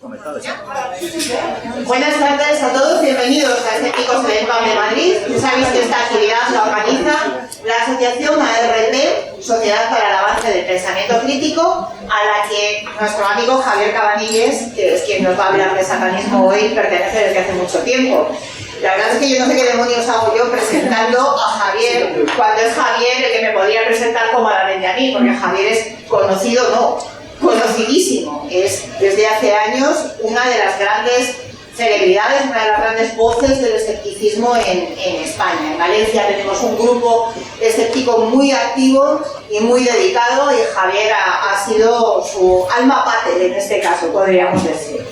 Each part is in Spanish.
Buenas tardes a todos, bienvenidos a Escépticos del PAM de Madrid. Sabéis que esta actividad la organiza la asociación ARP, Sociedad para el Avance del Pensamiento Crítico, a la que nuestro amigo Javier Cabanilles, que es quien nos va a hablar de satanismo hoy, pertenece desde hace mucho tiempo. La verdad es que yo no sé qué demonios hago yo presentando a Javier, cuando es Javier el que me podría presentar como a la de a mí, porque Javier es conocidísimo. Es desde hace años una de las grandes celebridades, una de las grandes voces del escepticismo en España. En Valencia tenemos un grupo escéptico muy activo y muy dedicado, y Javier ha sido su alma pater en este caso, podríamos decir.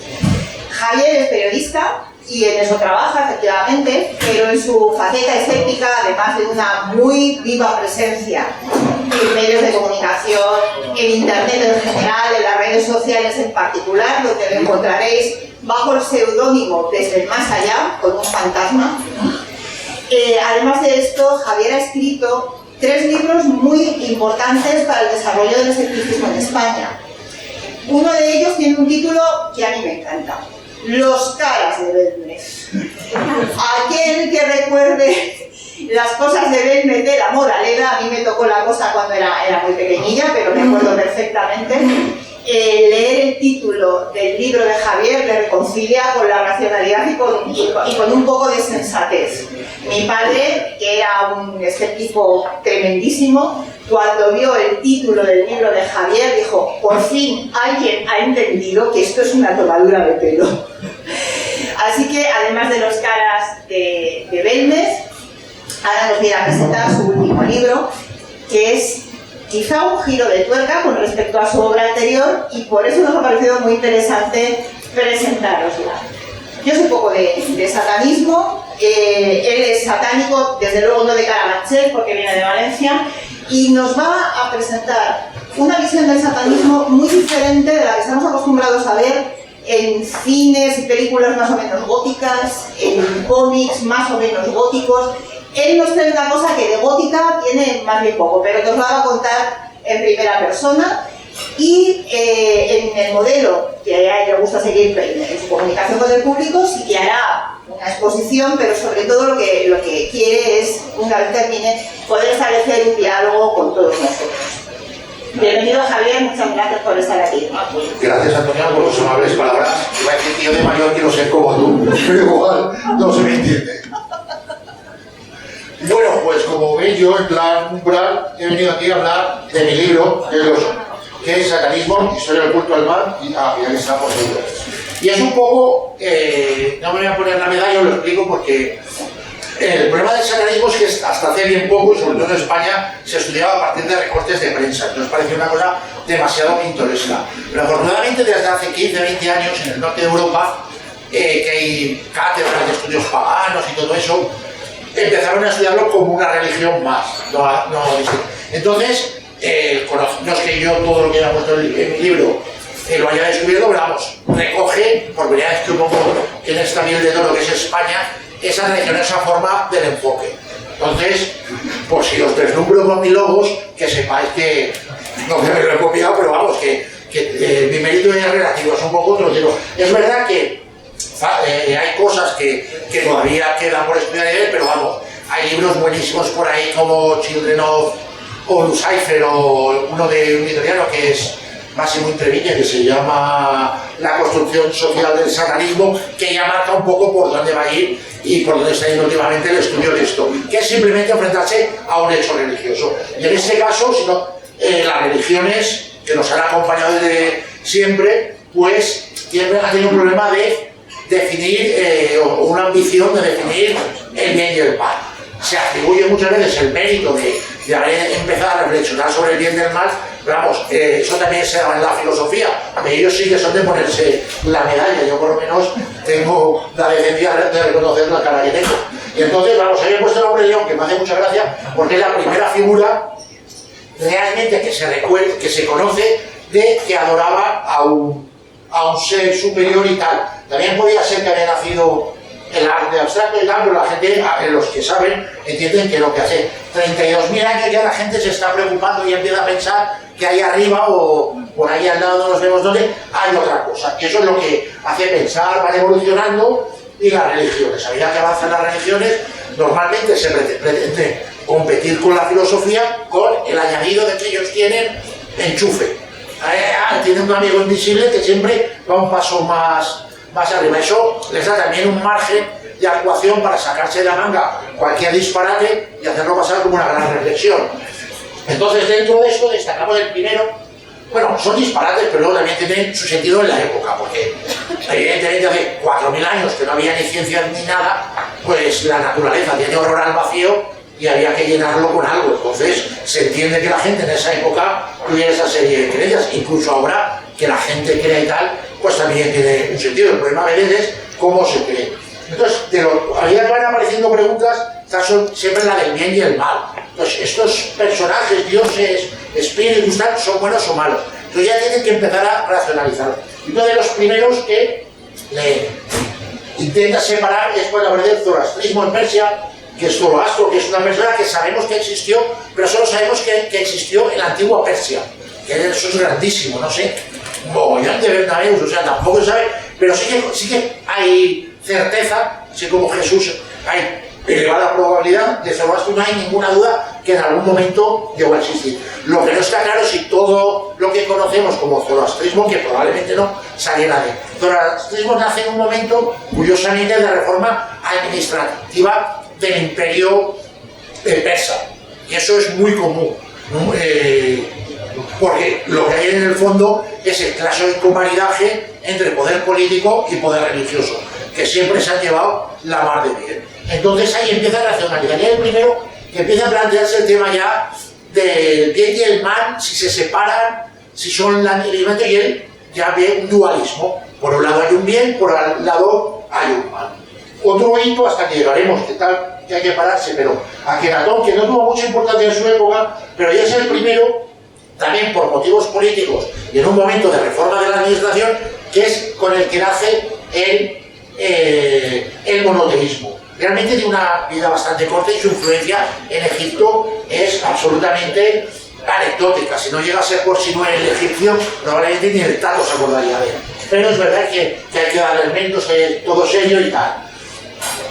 Javier es periodista y en eso trabaja, efectivamente, pero en su faceta escéptica, además de una muy viva presencia en medios de comunicación, en internet en general, en las redes sociales en particular, donde lo encontraréis bajo el seudónimo Desde el Más Allá, con un fantasma. Además de esto, Javier ha escrito 3 libros muy importantes para el desarrollo del escepticismo en España. Uno de ellos tiene un título que a mí me encanta: Los caras de Belmez. Aquel que recuerde las cosas de Belmez de la Moraleda, a mí me tocó la cosa cuando era muy pequeñilla, pero me acuerdo perfectamente. Leer el título del libro de Javier le reconcilia con la racionalidad y con un poco de sensatez. Mi padre, que era un escéptico tremendísimo, cuando vio el título del libro de Javier, dijo: por fin alguien ha entendido que esto es una tomadura de pelo. Así que, además de Los caras de Belmez, ahora nos viene a presentar su último libro, que es quizá un giro de tuerca con respecto a su obra anterior, y por eso nos ha parecido muy interesante presentárosla. Yo sé un poco de satanismo. Él es satánico, desde luego no de Carabanchel, porque viene de Valencia, y nos va a presentar una visión del satanismo muy diferente de la que estamos acostumbrados a ver en cines y películas más o menos góticas, en cómics más o menos góticos. Él nos trae una cosa que de gótica tiene más bien poco, pero que os va a contar en primera persona, y en el modelo que a él le gusta seguir en su comunicación con el público, sí que hará una exposición, pero sobre todo lo que quiere es, una vez termine, poder establecer un diálogo con todos nosotros. Bienvenido, Javier, muchas gracias por estar aquí. Gracias, Antonio, por sus amables palabras. Iba a decir tío de mayor, quiero ser como tú, pero igual no se me entiende. Bueno, pues como veis, yo en plan umbral he venido aquí a hablar de mi libro, que es Satanismo, Historia del Culto al Mal, y ya que estamos libros. Y es un poco, no me voy a poner la medalla, os lo explico, porque el problema del satanismo es que hasta hace bien poco, y sobre todo en España, se estudiaba a partir de recortes de prensa. Entonces parecía una cosa demasiado pintoresca. Pero afortunadamente desde hace 15, 20 años en el norte de Europa, que hay cátedras de estudios paganos y todo eso, empezaron a estudiarlo como una religión más. Entonces, no es que yo todo lo que haya puesto en mi libro lo haya descubierto, pero vamos, recoge, por primera vez que un poco en esta nivel de todo lo que es España, esa religión, esa forma del enfoque. Entonces, pues si os deslumbro con mis logos, que sepáis que no que me lo he copiado, pero vamos, que mi mérito es relativo, es un poco otro tipo. Es verdad que hay cosas que todavía quedan por estudiar de él, pero vamos, hay libros buenísimos por ahí como Children of Lucifer, o uno de un italiano que es Máximo Intrevilla, que se llama La construcción social del satanismo, que ya marca un poco por dónde va a ir y por dónde está yendo últimamente el estudio de esto, que es simplemente enfrentarse a un hecho religioso. Y en este caso, las religiones que nos han acompañado desde siempre, pues han tenido un problema de definir, o una ambición de definir el bien y el mal. Se atribuye muchas veces el mérito de haber empezado a reflexionar sobre el bien y el mal, pero vamos, eso también se da en la filosofía. Ellos sí que son de ponerse la medalla, yo por lo menos tengo la decencia de reconocer la cara que tengo. Y entonces, vamos, ahí he puesto el nombre de León, que me hace mucha gracia, porque es la primera figura realmente que se conoce de que adoraba a un ser superior y tal. También podía ser que había nacido el arte abstracto y tal, pero la gente, los que saben, entienden que lo que hace 32.000 años ya la gente se está preocupando y empieza a pensar que ahí arriba o por ahí al lado no nos vemos dónde, hay otra cosa. Y eso es lo que hace pensar, van evolucionando, y las religiones. A medida que avanzan las religiones, normalmente se pretende competir con la filosofía con el añadido de que ellos tienen enchufe. Tienen un amigo invisible que siempre va un paso más arriba. Eso les da también un margen de actuación para sacarse de la manga cualquier disparate y hacerlo pasar como una gran reflexión. Entonces, dentro de esto destacamos el primero. Bueno, son disparates, pero luego también tienen su sentido en la época, porque evidentemente hace 4.000 años que no había ni ciencias ni nada, pues la naturaleza tiene horror al vacío y había que llenarlo con algo. Entonces se entiende que la gente en esa época tuviera esa serie de creencias, incluso ahora que la gente crea y tal, pues también tiene un sentido. El problema a veces es cómo se cree. Entonces, a medida que van apareciendo preguntas, estas son siempre la del bien y el mal. Entonces, estos personajes, dioses, espíritus, tal, son buenos o malos. Entonces ya tienen que empezar a racionalizar. Y uno de los primeros que le intenta separar es cuando aparece el zoroastrismo en Persia, que es Zoroastro, que es una persona que sabemos que existió, pero solo sabemos que existió en la antigua Persia. Que eso es grandísimo, no sé, un mogollón de Bernabeus, o sea, tampoco se sabe, pero sí que hay certeza, así como Jesús, hay elevada probabilidad de Zoroastro, no hay ninguna duda que en algún momento llegó a existir. Lo que no está claro es si todo lo que conocemos como zoroastrismo, que probablemente no, saliera de. Zoroastrismo nace en un momento, curiosamente, de reforma administrativa del imperio persa. Y eso es muy común, ¿no? Porque lo que hay en el fondo es el clásico maridaje entre poder político y poder religioso, que siempre se han llevado la mar de bien. Entonces ahí empieza a racionalizar. Y el primero que empieza a plantearse el tema ya del bien y el mal, si se separan, si son la elemento, y él ya ve un dualismo. Por un lado hay un bien, por el lado hay un mal. Otro hito, hasta que llegaremos, que hay que pararse, pero Akenatón, que no tuvo mucha importancia en su época, pero ya es el primero, también por motivos políticos y en un momento de reforma de la administración, que es con el que nace el monoteísmo. Realmente tiene una vida bastante corta y su influencia en Egipto es absolutamente anecdótica. Si no llega a ser por si no el egipcio, probablemente ni el Tato se acordaría de él. Pero es verdad que hay que darle elementos, todo serio y tal.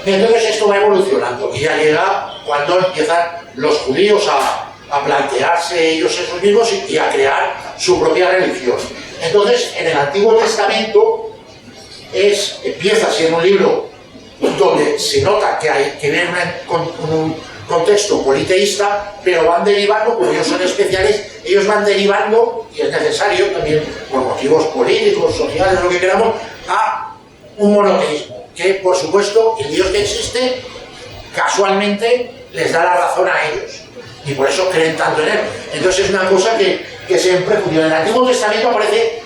Entonces esto va evolucionando y ya llega cuando empiezan los judíos a plantearse ellos esos mismos y a crear su propia religión. Entonces, en el Antiguo Testamento empieza siendo un libro donde se nota que viene con un contexto politeísta, pero van derivando, como ellos son especiales, ellos van derivando, y es necesario también por motivos políticos, sociales, lo que queramos, a un monoteísmo, que por supuesto el Dios que existe casualmente les da la razón a ellos. Y por eso creen tanto en él. Entonces es una cosa que siempre funciona. En el Antiguo Testamento aparece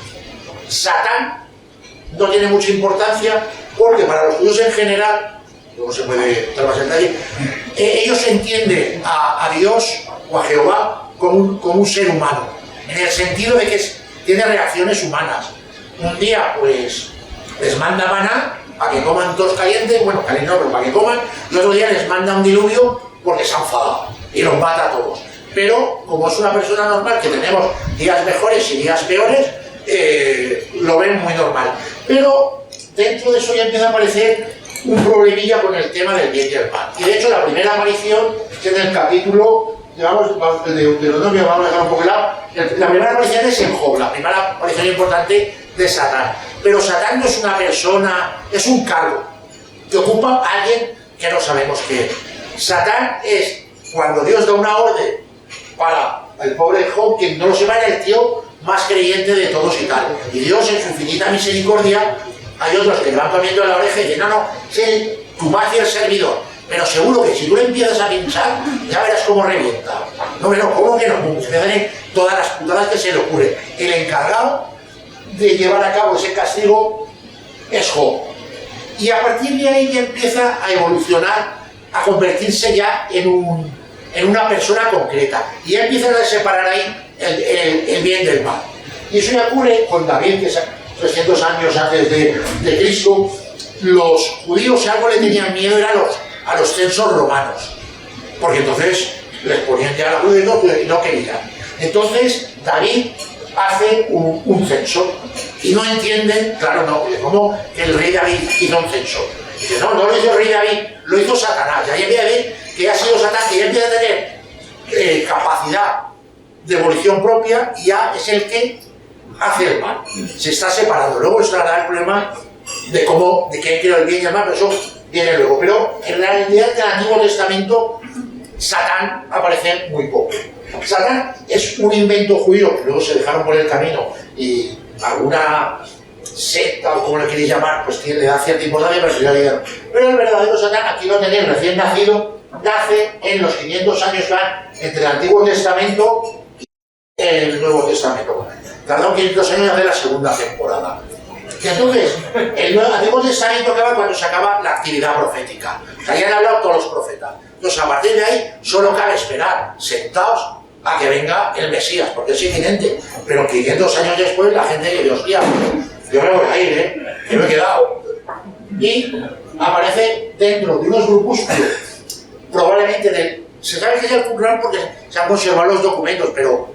Satán, no tiene mucha importancia, porque para los judíos en general, no se puede estar más en detalle, ellos entienden a Dios o a Jehová como un ser humano, en el sentido de que tiene reacciones humanas. Un día, pues, les manda maná para que coman todos calientes, bueno, calientes no, pero para que coman, y otro día les manda un diluvio porque se ha enfadado y los mata a todos. Pero como es una persona normal, que tenemos días mejores y días peores, lo ven muy normal. Pero dentro de eso ya empieza a aparecer un problemilla con el tema del bien y el mal. Y de hecho la primera aparición es en el capítulo, digamos, el de Deuteronomio, vamos a dejar un poco de lado. La primera aparición es en Job, la primera aparición importante de Satán. Pero Satán no es una persona, es un cargo que ocupa a alguien que no sabemos qué es. Satán es cuando Dios da una orden para el pobre Job, que no lo sepa, era el tío más creyente de todos y tal. Y Dios, en su infinita misericordia, hay otros que le van poniendo la oreja y dicen, no, sé tu más fiel servidor, pero seguro que si tú le empiezas a pinchar, ya verás cómo revienta. No, pero ¿cómo que no? Empiezan todas las putadas que se le ocurren. El encargado de llevar a cabo ese castigo es Job. Y a partir de ahí ya empieza a evolucionar, a convertirse ya en una persona concreta. Y ya empiezan a separar ahí el bien del mal. Y eso ya ocurre con David, que es 300 años antes de Cristo. Los judíos, si algo le tenían miedo, era a los censos romanos, porque entonces les ponían ya la cruz y no querían. Entonces David hace un censo y no entienden, claro, no, ¿cómo que el rey David hizo un censo? Dice, no lo hizo el rey David, lo hizo Satanás. Y ahí empieza a ver que ha sido Satanás, que ya empieza a tener capacidad de volición propia y ya es el que hace el mal. Se está separando. Luego estará el problema de cómo, de quién quiere el bien y el mal, pero eso viene luego. Pero en realidad en el Antiguo Testamento Satán aparece muy poco. Satán es un invento judío que luego se dejaron por el camino y alguna secta o como lo queréis llamar, pues le da cierta importancia, pero ya llegaron. Pero el verdadero Satán, aquí lo tenéis recién nacido, nace en los 500 años que van entre el Antiguo Testamento y el Nuevo Testamento. Tardó 500 años en hacer la segunda temporada. Y entonces, el Antiguo Testamento acaba cuando se acaba la actividad profética. O sea, ya han hablado todos los profetas. Entonces, a partir de ahí, solo cabe esperar, sentados, a que venga el Mesías, porque es inminente. Pero 500 años después, la gente dice, hostia, yo me voy a ir, que me he quedado. Y aparece dentro de unos grupúsculos, probablemente se sabe que es el Qumran porque se han conservado los documentos, pero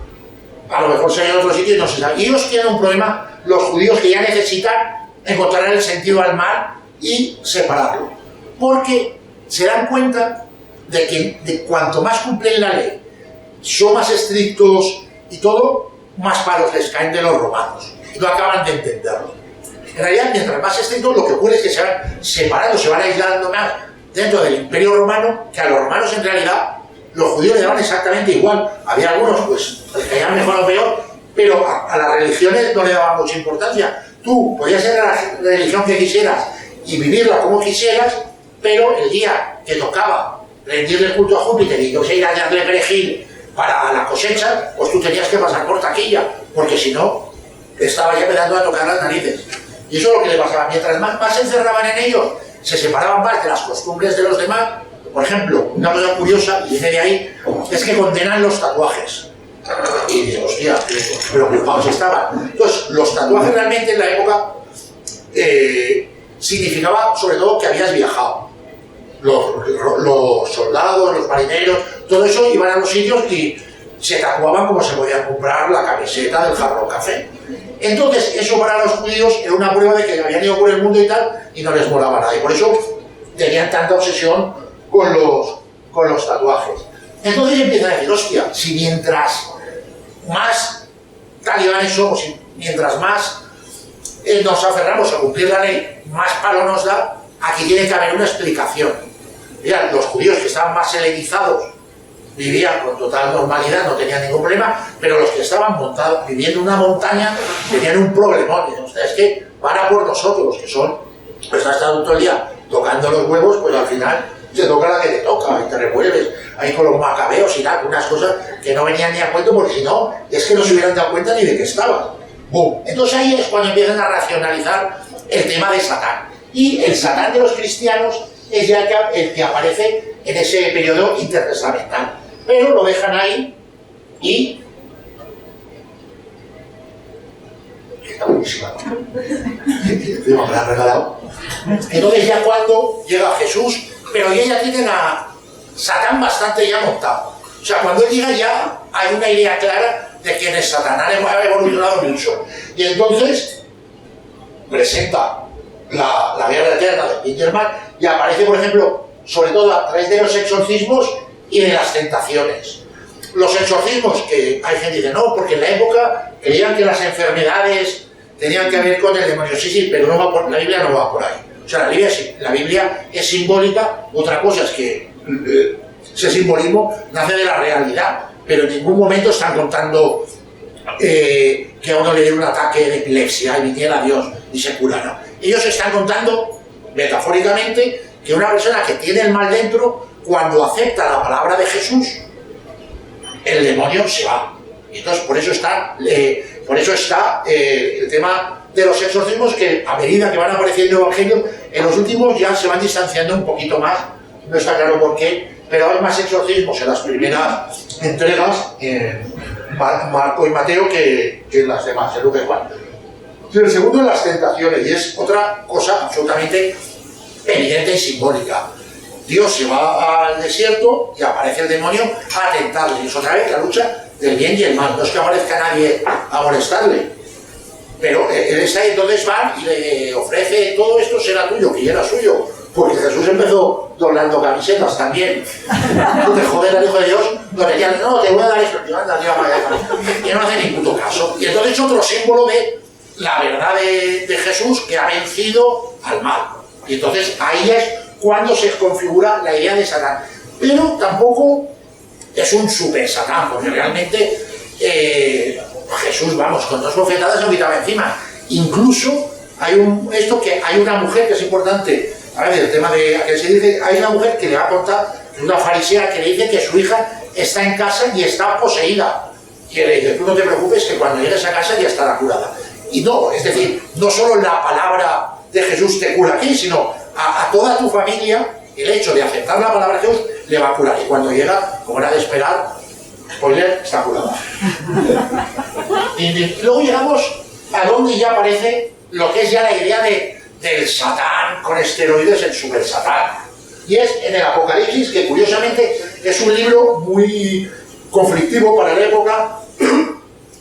a lo mejor se hay en otro sitio y no se sabe. Y ellos tienen un problema, los judíos, que ya necesitan encontrar el sentido al mal y separarlo. Porque se dan cuenta de que de cuanto más cumplen la ley, son más estrictos y todo, más palos les caen de los romanos. Y no acaban de entenderlo. En realidad, mientras más estrictos, lo que ocurre es que se van separando, se van aislando más dentro del Imperio Romano, que a los romanos en realidad los judíos le daban exactamente igual. Había algunos, pues, les caían mejor o peor, pero a las religiones no le daban mucha importancia. Tú podías ser la religión que quisieras y vivirla como quisieras, pero el día que tocaba rendirle culto a Júpiter y que ir a darle perejil para la cosecha, pues tú tenías que pasar por taquilla, porque si no, estaba ya empezando a tocar las narices. Y eso es lo que le pasaba. Mientras más se encerraban en ellos, se separaban más de las costumbres de los demás. Por ejemplo, una cosa curiosa, y viene de ahí, es que condenan los tatuajes. Y digo, hostia, preocupados estaban. Entonces, los tatuajes realmente en la época significaba sobre todo que habías viajado. Los soldados, los marineros, todo eso iban a los sitios y se tatuaban como se podía comprar la camiseta del Hard Rock Café. Entonces, eso para los judíos era una prueba de que habían ido por el mundo y tal, y no les molaba nada. Y por eso tenían tanta obsesión con los tatuajes. Entonces empiezan a decir, hostia, si mientras más talibanes somos, y mientras más nos aferramos a cumplir la ley, más palo nos da, aquí tiene que haber una explicación. Mirad, los judíos que estaban más helenizados vivían con total normalidad, no tenían ningún problema, pero los que estaban viviendo en una montaña tenían un problemón. Y ustedes que van a por nosotros, que son, pues has estado todo el día tocando los huevos, pues al final te toca la que te toca y te revuelves ahí con los macabeos y tal, unas cosas que no venían ni a cuento, porque si no, es que no se hubieran dado cuenta ni de qué estaban. ¡Bum! Entonces ahí es cuando empiezan a racionalizar el tema de Satán. Y el Satán de los cristianos es ya el que aparece en ese periodo intertestamental. Pero lo dejan ahí y... Está buenísima, ¿no? Me la han regalado. Entonces ya cuando llega Jesús, pero ya tienen a Satán bastante ya montado. O sea, cuando él llega ya hay una idea clara de quién es Satán. Ha evolucionado mucho. Y entonces presenta la guerra eterna de bien y el mal y aparece, por ejemplo, sobre todo a través de los exorcismos y de las tentaciones. Los exorcismos, que hay gente que dice, no, porque en la época creían que las enfermedades tenían que ver con el demonio. Sí, pero no va por, la Biblia no va por ahí. O sea, la Biblia es simbólica, otra cosa es que ese simbolismo nace de la realidad, pero en ningún momento están contando que a uno le dé un ataque de epilepsia y viniera Dios y se curara. Ellos están contando, metafóricamente, que una persona que tiene el mal dentro, cuando acepta la palabra de Jesús, el demonio se va. Y entonces por eso está el tema de los exorcismos, que a medida que van apareciendo evangelios, en los últimos ya se van distanciando un poquito más, no está claro por qué, pero hay más exorcismos en las primeras entregas, en Marco y Mateo, que en las demás, en Lucas y Juan. El segundo es las tentaciones, y es otra cosa absolutamente evidente y simbólica. Dios se va al desierto y aparece el demonio a tentarle, y es otra vez la lucha del bien y el mal. No es que aparezca nadie a molestarle, pero él está ahí. Entonces van y le ofrece: todo esto será tuyo, que ya era suyo, porque Jesús empezó doblando camisetas también. Tú te jodes al Hijo de Dios, no te voy a dar esto, y no hace ni puto caso. Y entonces otro símbolo de la verdad de Jesús, que ha vencido al mal. Y entonces ahí es cuando se configura la idea de Satán. Pero tampoco es un super Satán, porque realmente Jesús, vamos, con 2 bofetadas se quitaba encima. Incluso hay una mujer que es importante. A ver, el tema de que se dice, hay una mujer que le va a contar, una farisea, que le dice que su hija está en casa y está poseída. Y le dice: tú no te preocupes, que cuando llegues a casa ya estará curada. Y no, es decir, no solo la palabra de Jesús te cura aquí, sino a toda tu familia, el hecho de aceptar la palabra de Jesús le va a curar. Y cuando llega, como era de esperar, spoiler, está curada. Y luego llegamos a donde ya aparece lo que es ya la idea del Satán con esteroides, el super Satán. Y es en el Apocalipsis, que curiosamente es un libro muy conflictivo para la época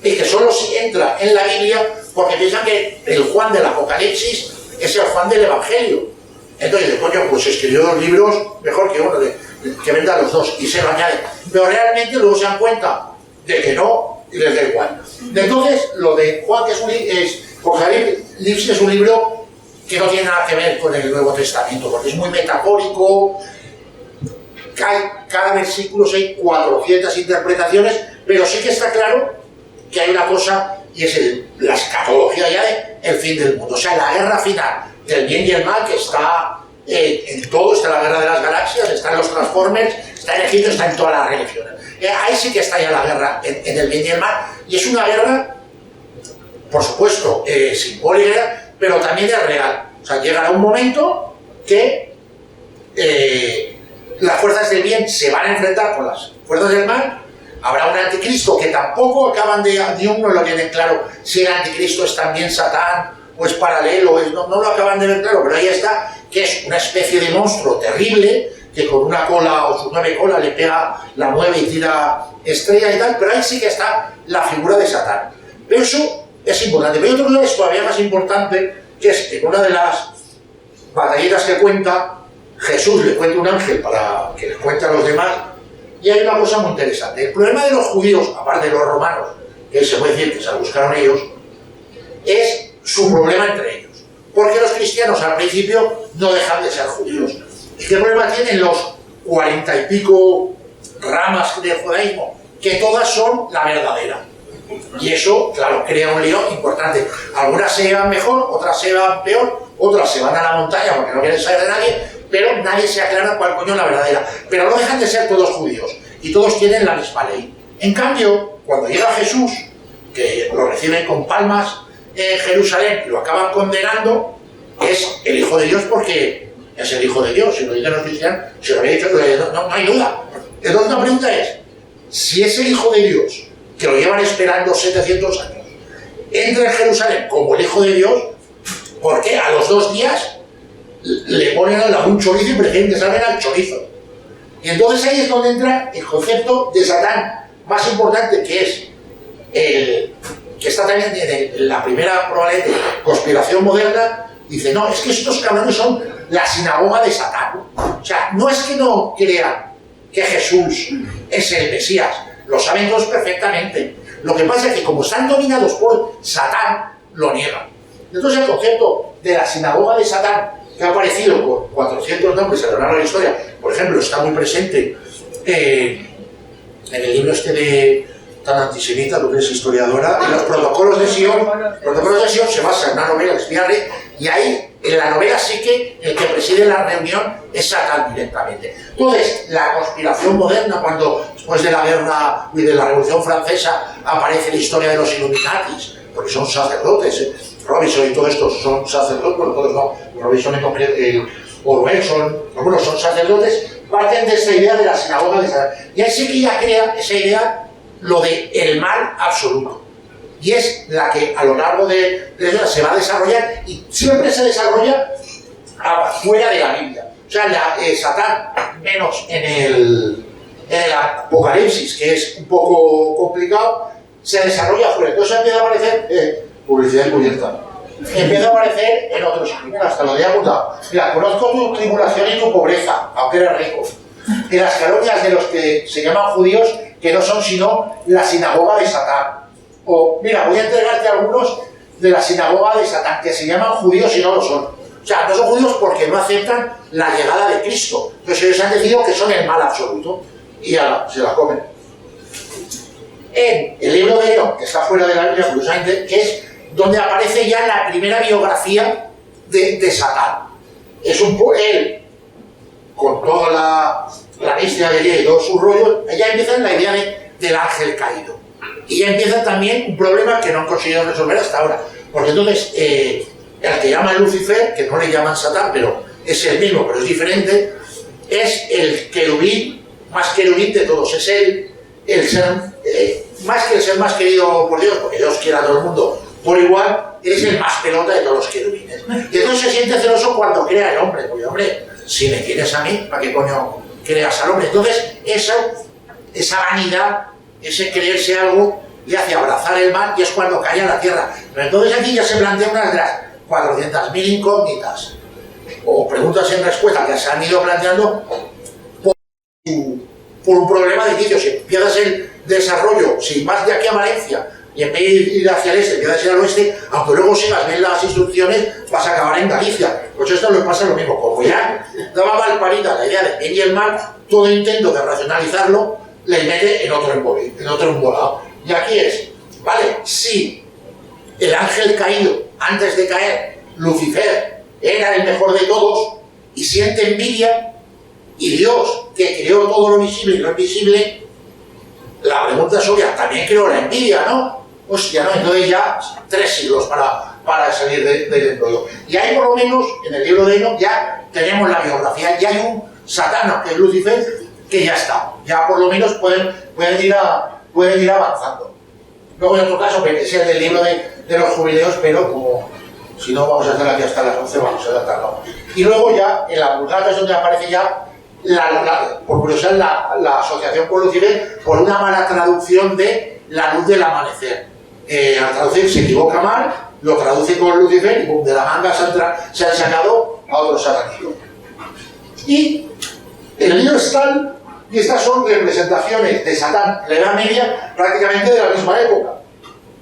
y que solo entra en la Biblia porque piensan que el Juan del Apocalipsis es el Juan del Evangelio. Entonces dice: coño, pues escribió 2 libros, mejor que uno, que venda los 2, y se lo añade. Pero realmente luego se dan cuenta de que no, y les da igual. Entonces, lo de Juan, que Apocalipsis es un libro que no tiene nada que ver con el Nuevo Testamento, porque es muy metafórico. Cada versículo hay 400 interpretaciones, pero sí que está claro que hay una cosa, y es la escatología ya del fin del mundo. O sea, la guerra final del bien y el mal, que está en todo. Está la guerra de las galaxias, está en los Transformers, está en Egipto, está en todas las religiones. Ahí sí que está ya la guerra en el bien y el mal, y es una guerra, por supuesto, simbólica, pero también es real. O sea, llegará un momento que las fuerzas del bien se van a enfrentar con las fuerzas del mal. Habrá un anticristo que tampoco acaban ni uno lo tienen claro si el anticristo es también Satán o es paralelo, no lo acaban de ver claro, pero ahí está, que es una especie de monstruo terrible que con una cola o sus 9 colas le pega la 9 y tira estrellas y tal, pero ahí sí que está la figura de Satán. Pero eso es importante. Pero hay otro que es todavía más importante, que es en una de las batallitas que cuenta, Jesús le cuenta un ángel para que les cuente a los demás. Y hay una cosa muy interesante. El problema de los judíos, aparte de los romanos, que se puede decir que se lo buscaron ellos, es su problema entre ellos. Porque los cristianos al principio no dejan de ser judíos. ¿Y qué problema tienen los 40 y pico ramas del judaísmo? Que todas son la verdadera. Y eso, claro, crea un lío importante. Algunas se llevan mejor, otras se llevan peor, otras se van a la montaña porque no quieren saber de nadie, pero nadie se aclara cuál coño es la verdadera. Pero no dejan de ser todos judíos y todos tienen la misma ley. En cambio, cuando llega Jesús, que lo reciben con palmas en Jerusalén y lo acaban condenando, es el Hijo de Dios porque es el Hijo de Dios. Si lo dicen los cristianos, si lo había dicho, no hay duda. Entonces la pregunta es, si es el Hijo de Dios, que lo llevan esperando 700 años, entra en Jerusalén como el Hijo de Dios, ¿por qué a los 2 días le ponen al lado un chorizo y prefieren que salgan al chorizo? Y entonces ahí es donde entra el concepto de Satán más importante, que es que está también en la primera probablemente conspiración moderna. Dice: no, es que estos cabrones son la sinagoga de Satán. O sea, no es que no crean que Jesús es el Mesías, lo saben todos perfectamente. Lo que pasa es que como están dominados por Satán, lo niegan. Entonces el concepto de la sinagoga de Satán, que ha aparecido por 400 nombres a lo largo de la historia, por ejemplo, está muy presente en el libro este tan antisemita, tú que eres historiadora, en los protocolos de Sion. Los protocolos de Sion se basa en una novela de Spiarri, y ahí, en la novela sí que el que preside la reunión es Satán directamente. Entonces, la conspiración moderna, cuando después de la guerra y de la Revolución Francesa aparece la historia de los Illuminatis, porque son sacerdotes, Robinson y todos estos son sacerdotes, bueno, todos no, Robinson en concreto, Orwell algunos son sacerdotes, parten de esta idea de la sinagoga de Satán. Y ahí sí que ya crea esa idea, lo de el mal absoluto. Y es la que a lo largo de eso se va a desarrollar, y siempre se desarrolla fuera de la Biblia. O sea, Satán, menos en En el Apocalipsis, que es un poco complicado, se desarrolla fuera. Entonces empieza a aparecer publicidad encubierta. Empieza a aparecer en otros. Mira, hasta lo de apuntado. Mira, conozco tu tribulación y tu pobreza, aunque eres rico. En las calumnias de los que se llaman judíos, que no son sino la sinagoga de Satán. O, mira, voy a entregarte algunos de la sinagoga de Satán, que se llaman judíos y no lo son. O sea, no son judíos porque no aceptan la llegada de Cristo. Entonces ellos han decidido que son el mal absoluto. Y ahora se la comen. En el libro de Enoc, que está fuera de la Biblia, curiosamente, que es donde aparece ya la primera biografía de Satán. Es él, con toda la bestia de Dios y todos sus rollos, ya empieza la idea del ángel caído. Y ya empieza también un problema que no han conseguido resolver hasta ahora. Porque entonces, el que llaman Lucifer, que no le llaman Satán, pero es el mismo, pero es diferente, es el querubín, más querubín de todos. Es el ser, más que el ser más querido por Dios, porque Dios quiere a todo el mundo por igual, es el más pelota de todos los querubines. Y entonces se siente celoso cuando crea el hombre, porque hombre, si me quieres a mí, ¿para qué coño creas al hombre? Entonces, esa vanidad, ese creerse algo, le hace abrazar el mal y es cuando cae a la tierra. Pero entonces aquí ya se plantea una de las 400.000 incógnitas o preguntas en respuesta que se han ido planteando por un problema de inicio. Si empiezas el desarrollo, si vas de aquí a Valencia y en vez de ir hacia el este, empiezas a ir al oeste, aunque luego sigas bien las instrucciones, vas a acabar en Galicia. Pues esto le pasa lo mismo. Como ya daba mal parida la idea del bien y el mal, todo intento de racionalizarlo le mete en otro embolado. Y aquí es, vale, si el ángel caído, antes de caer, Lucifer, era el mejor de todos y siente envidia, y Dios, que creó todo lo visible y lo invisible, la pregunta es obvia, también creó la envidia, ¿no? Hostia, ¿no? Entonces ya 3 siglos para salir del embrollo. Y ahí por lo menos, en el libro de Enoc, ya tenemos la biografía, ya hay un Satán, que es Lucifer, que ya está. Ya por lo menos pueden ir avanzando. Luego en otro caso, que es el del libro de los jubileos, pero como si no vamos a hacer aquí hasta las 11, vamos a adaptarlo. Y luego ya, en la Vulgata es donde aparece ya, por curiosidad, la asociación con Lucifer, por una mala traducción de la luz del amanecer. Al traducir se equivoca mal, lo traduce con Lucifer y de la manga se han sacado a otro satánico. Y el lío está, y estas son representaciones de Satán en la Edad Media prácticamente de la misma época.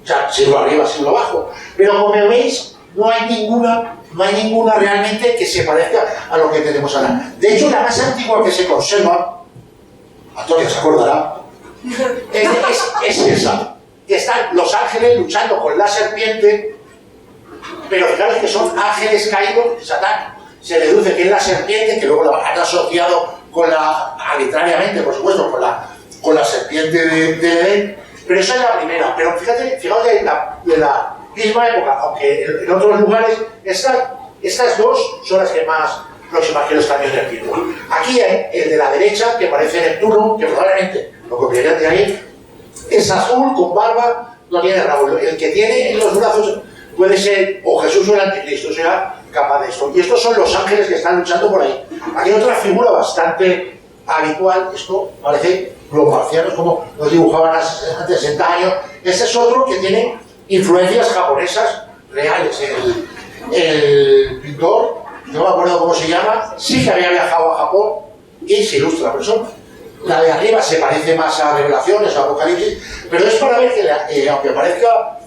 O sea, siglo arriba, siglo abajo. Pero como veis, no hay ninguna realmente que se parezca a lo que tenemos ahora. De hecho, la más antigua que se conserva, Antonio se acordará, es esa. Que están los ángeles luchando con la serpiente, pero fijaros que son ángeles caídos de Satán. Se deduce que es la serpiente, que luego la han asociado arbitrariamente, por supuesto, con la serpiente de Edén, pero esa es la primera. Pero fijaos de la misma época, aunque en otros lugares, estas dos son las que más próximas que los cambios del tiempo. Aquí hay el de la derecha, que parece Neptuno, que probablemente lo copiarían de ahí, es azul, con barba, no tiene rabo. El que tiene en los brazos puede ser o Jesús o el Anticristo, o sea, capaz de esto. Y estos son los ángeles que están luchando por ahí. Aquí hay otra figura bastante habitual, esto parece los marcianos, como los dibujaban hace 60 años. Este es otro que tiene influencias japonesas reales. El pintor, no me acuerdo cómo se llama, sí que había viajado a Japón y se ilustra, por eso la de arriba se parece más a Revelaciones, a Apocalipsis, pero es para ver que aunque parezca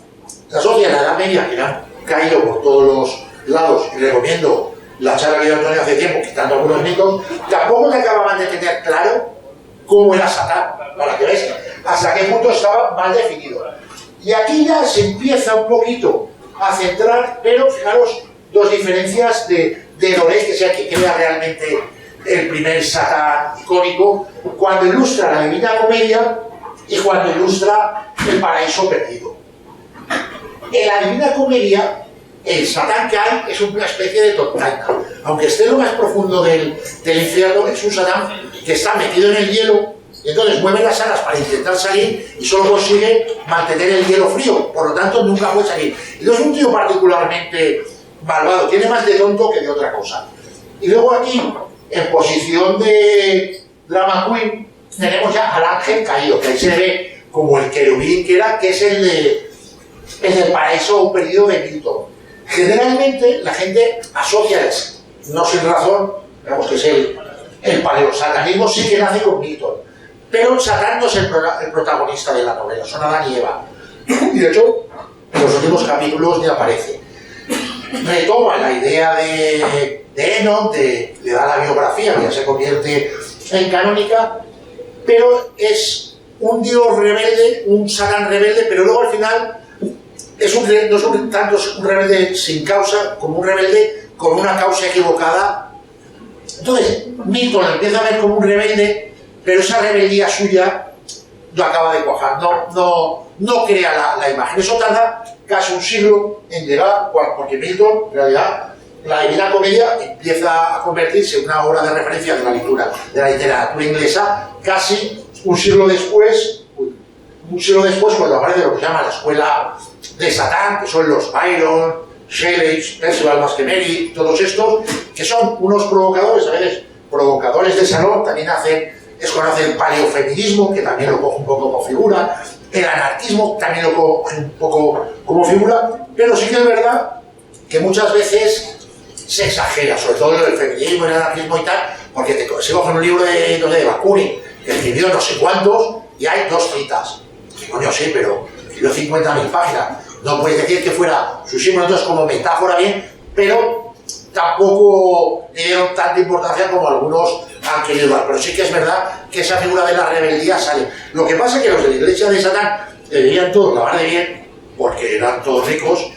la sociedad de la Edad Media, que han caído por todos los lados, y recomiendo la charla que dio Antonio hace tiempo, quitando algunos mitos, tampoco te acababan de tener claro cómo era Satán, para que veáis hasta qué punto estaba mal definido. Y aquí ya se empieza un poquito a centrar, pero fijaros, dos diferencias de Doré, que sea que crea realmente el primer Satán icónico, cuando ilustra la Divina Comedia y cuando ilustra el Paraíso Perdido. En la Divina Comedia, el Satán que hay es una especie de tontaina. Aunque esté en lo más profundo del infierno, es un Satán que está metido en el hielo y entonces mueve las alas para intentar salir y solo consigue mantener el hielo frío, por lo tanto nunca puede salir. Y no es un tío particularmente malvado, tiene más de tonto que de otra cosa. Y luego aquí, en posición de drama queen, tenemos ya al ángel caído, que ahí se ve como el querubín que era, que es el del paraíso perdido de Milton. Generalmente la gente asocia eso, no sin razón, digamos que es el paleosatanismo, sí que nace con Milton, pero Satán no es el protagonista de la novela, son Adán y Eva, y de hecho en los últimos capítulos ni aparece. Retoma la idea de Enoch, le da la biografía, que ya se convierte en canónica, pero es un dios rebelde, un Satán rebelde, pero luego al final no es tanto un rebelde sin causa como un rebelde con una causa equivocada. Entonces, Milton lo empieza a ver como un rebelde, pero esa rebeldía suya no acaba de cuajar, no crea la imagen. Eso tarda casi un siglo en llegar, porque Milton, en realidad, la Divina Comedia empieza a convertirse en una obra de referencia de la literatura inglesa casi un siglo después, cuando aparece lo que se llama la escuela de Satán, que son los Byron, Shelley, Percival Masquemeri, todos estos, que son unos provocadores, a veces provocadores de salón, también conoce el paleofeminismo, que también lo coge un poco como figura, el anarquismo también lo coge un poco como figura, pero sí que es verdad que muchas veces se exagera, sobre todo el feminismo, el anarquismo y tal, porque se coge un libro de Bakunin, que escribió no sé cuántos, y hay 2 citas. Y coño, sí, pero escribió 50.000 páginas. No puedes decir que fuera su símbolo, entonces como metáfora bien, pero tampoco le dieron tanta importancia como algunos han querido dar. Pero sí que es verdad que esa figura de la rebeldía sale. Lo que pasa es que los de la iglesia de Satán deberían todos lavar de bien, porque eran todos ricos,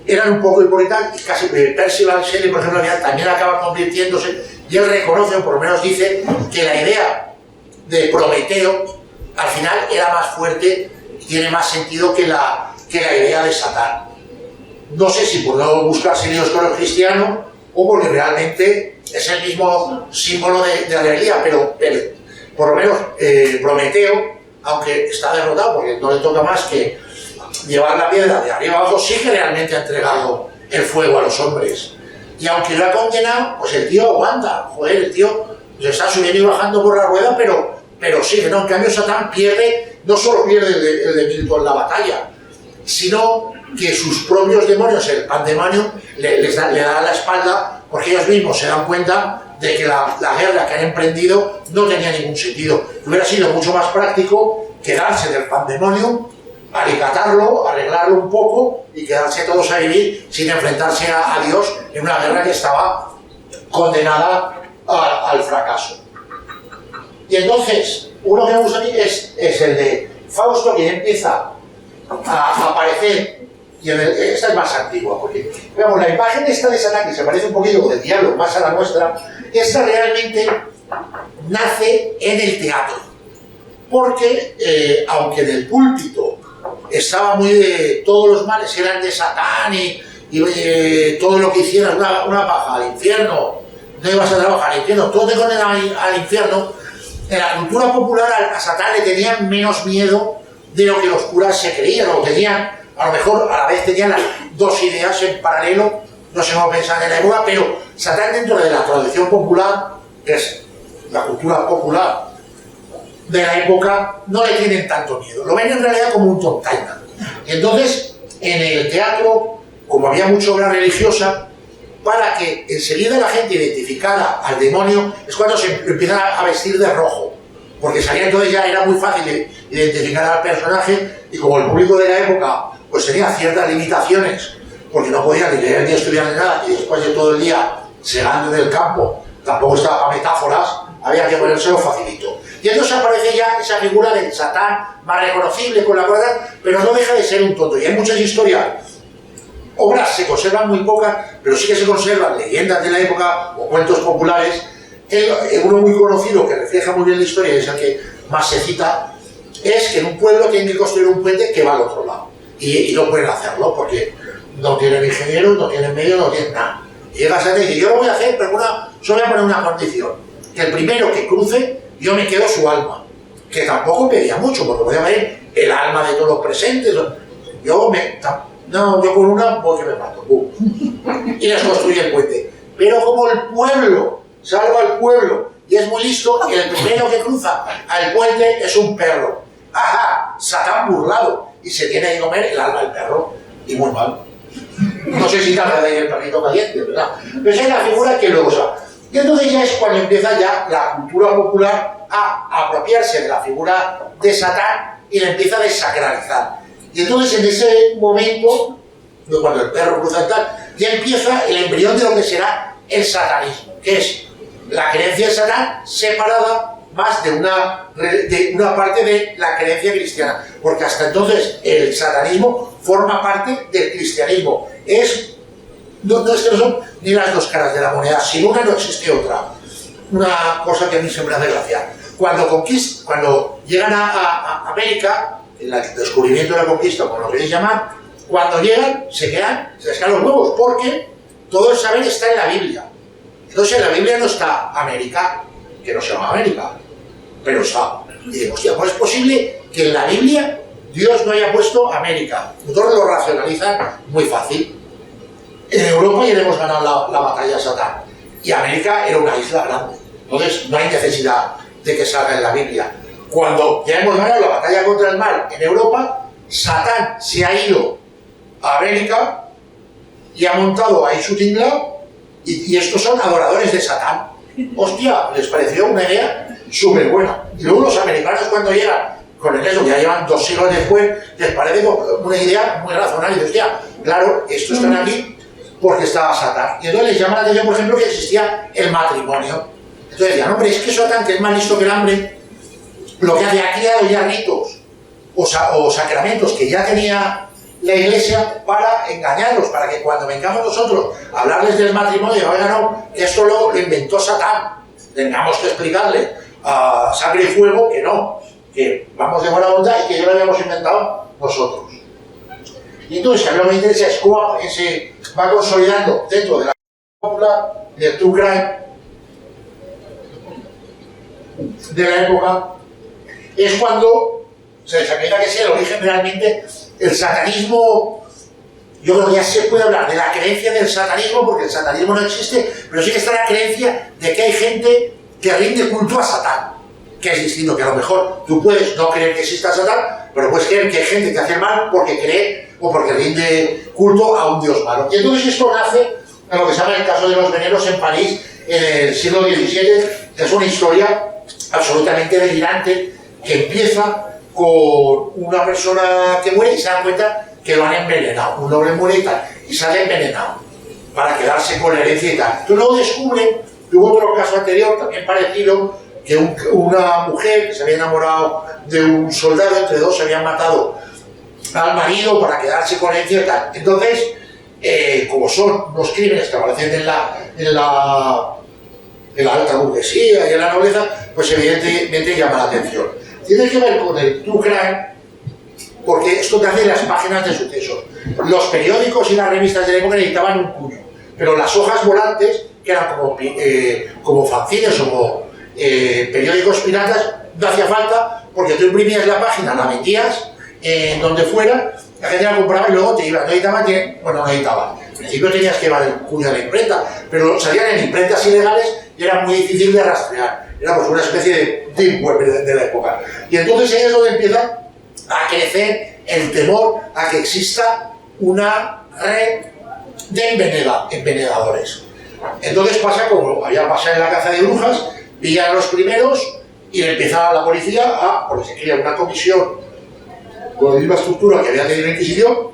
eran un poco hipócritas, y casi Percival Shelley, por ejemplo, también acaba convirtiéndose, y él reconoce, o por lo menos dice, que la idea de Prometeo al final era más fuerte y tiene más sentido que la idea de Satán. No sé si por no buscarse Dios con el cristiano o porque realmente es el mismo símbolo de rebeldía, pero por lo menos Prometeo, aunque está derrotado porque no le toca más que llevar la piedra de arriba abajo, sí que realmente ha entregado el fuego a los hombres. Y aunque lo ha condenado, pues el tío aguanta. Joder, el tío se está subiendo y bajando por la rueda, pero sigue, ¿no? En cambio, Satán no solo pierde el de Milton la batalla, sino que sus propios demonios, el pandemonio, le da la espalda, porque ellos mismos se dan cuenta de que la guerra que han emprendido no tenía ningún sentido. Hubiera sido mucho más práctico quedarse del pandemonio, alicatarlo, arreglarlo un poco y quedarse todos a vivir sin enfrentarse a Dios en una guerra que estaba condenada al fracaso. Y entonces, uno que me gusta a mí es el de Fausto, que empieza a aparecer, y esta es más antigua, porque veamos, la imagen esta de Satán, que se parece un poquito del diablo, más a la nuestra, esta realmente nace en el teatro, porque aunque en el púlpito estaba muy de todos los males eran de Satán y todo lo que hicieras una paja al infierno, no ibas a trabajar al infierno, todo te condenaba al infierno. En la cultura popular a Satán le tenían menos miedo de lo que los curas se creían, o tenían, a lo mejor a la vez tenían las 2 ideas en paralelo, no sé cómo pensaban en la época, pero Satán dentro de la tradición popular, que es la cultura popular de la época, no le tienen tanto miedo, lo ven en realidad como un tontaina. Y entonces, en el teatro, como había mucha obra religiosa, para que enseguida la gente identificara al demonio, es cuando se empiezan a vestir de rojo, porque salía entonces ya era muy fácil identificar al personaje, y como el público de la época pues tenía ciertas limitaciones, porque no podían ni leer ni estudiar ni nada, y después de todo el día segando en el campo, tampoco estaba para metáforas, había que ponérselo facilito. Y entonces aparece ya esa figura del Satán más reconocible con la cuerda, pero no deja de ser un tonto. Y hay muchas historias, obras se conservan muy pocas, pero sí que se conservan leyendas de la época o cuentos populares. Uno muy conocido que refleja muy bien la historia, es el que más se cita, es que en un pueblo tienen que construir un puente que va al otro lado. Y no pueden hacerlo porque no tienen ingenieros, no tienen medios, no tienen nada. Y llega Satán y dice, yo lo voy a hacer, pero solo voy a poner una condición, que el primero que cruce, yo me quedo su alma. Que tampoco pedía mucho, porque podía ver el alma de todos los presentes. Yo con una porque me mato. Y les construye el puente. Pero como el pueblo salva al pueblo y es muy listo, y el primero que cruza al puente es un perro. ¡Ajá! Satán burlado, y se tiene que comer el alma del perro, y muy mal. No sé si tarda de ir el perrito caliente, ¿verdad? Pero esa es la figura que lo usa. Y entonces ya es cuando empieza ya la cultura popular a apropiarse de la figura de Satán y la empieza a desacralizar. Y entonces en ese momento, cuando el perro cruza el tal, ya empieza el embrión de lo que será el satanismo, que es la creencia de Satán separada más de una parte de la creencia cristiana, porque hasta entonces el satanismo forma parte del cristianismo. No es que no son ni las dos caras de la moneda, sin una no existe otra. Una cosa que a mí siempre me hace gracia. Cuando llegan a América, el descubrimiento de la conquista, como lo queréis llamar, cuando llegan, se les caen los huevos, porque todo el saber está en la Biblia. Entonces en la Biblia no está América, que no se llama América, pero está. Y digo, hostia, ¿cómo es posible que en la Biblia Dios no haya puesto América? Entonces lo racionalizan muy fácil. En Europa ya hemos ganado la batalla a Satán, y América era una isla grande. Entonces no hay necesidad de que salga en la Biblia. Cuando ya hemos ganado la batalla contra el mal en Europa, Satán se ha ido a América y ha montado ahí su tinglao, y estos son adoradores de Satán. Hostia, les pareció una idea súper buena. Y luego los americanos, cuando llegan con el eso, ya llevan 2 siglos después, les parece una idea muy razonable. Y hostia, claro, estos están aquí porque estaba Satán. Y entonces les llama la atención, por ejemplo, que existía el matrimonio. Entonces decían, hombre, es que Satán, que es más listo que el hambre, lo que hace aquí ha dado ya ritos o sacramentos que ya tenía la Iglesia para engañarlos, para que cuando vengamos nosotros a hablarles del matrimonio, oigan, no, esto lo inventó Satán, tengamos que explicarle a sangre y fuego que no, que vamos de buena voluntad y que ya lo habíamos inventado nosotros. Y entonces a mí lo que me interesa es cómo se va consolidando dentro de la popular, del true crime, de la época, es cuando se desacredita que sea el origen realmente. El satanismo, yo creo que ya se puede hablar de la creencia del satanismo, porque el satanismo no existe, pero sí que está la creencia de que hay gente que rinde culto a Satán, que es distinto, que a lo mejor tú puedes no creer que exista Satán, pero puedes creer que hay gente que hace mal porque cree o porque rinde culto a un dios malo. Y entonces esto nace en lo que se llama el caso de los venenos en París en el siglo XVII, que es una historia absolutamente delirante, que empieza con una persona que muere y se da cuenta que lo han envenenado, un hombre muere y tal, y sale envenenado para quedarse con la herencia y tal. Tú luego descubres que hubo otro caso anterior, también parecido, que una mujer que se había enamorado de un soldado, entre dos se habían matado al marido para quedarse con la herencia y tal. Entonces, como son unos crímenes que aparecen en la alta burguesía y en la nobleza, pues evidentemente llama la atención. Tiene que ver con el true crime, porque esto te hace las páginas de sucesos. Los periódicos y las revistas de la época necesitaban un puño, pero las hojas volantes, que eran como fanzines o como periódicos piratas, no hacía falta, porque tú imprimías la página, la metías en donde fuera, la gente la compraba y luego te iba. No necesitaba bueno, no necesitaba. Al principio tenías que llevar el puño de la imprenta, pero salían en imprentas ilegales y era muy difícil de rastrear. Era pues una especie de deep web de la época. Y entonces ahí es donde empieza a crecer el temor a que exista una red de envenenadores. Entonces pasa como había pasado en la caza de brujas, pillan a los primeros y empieza la policía porque se crea una comisión con la misma estructura que había tenido la Inquisición,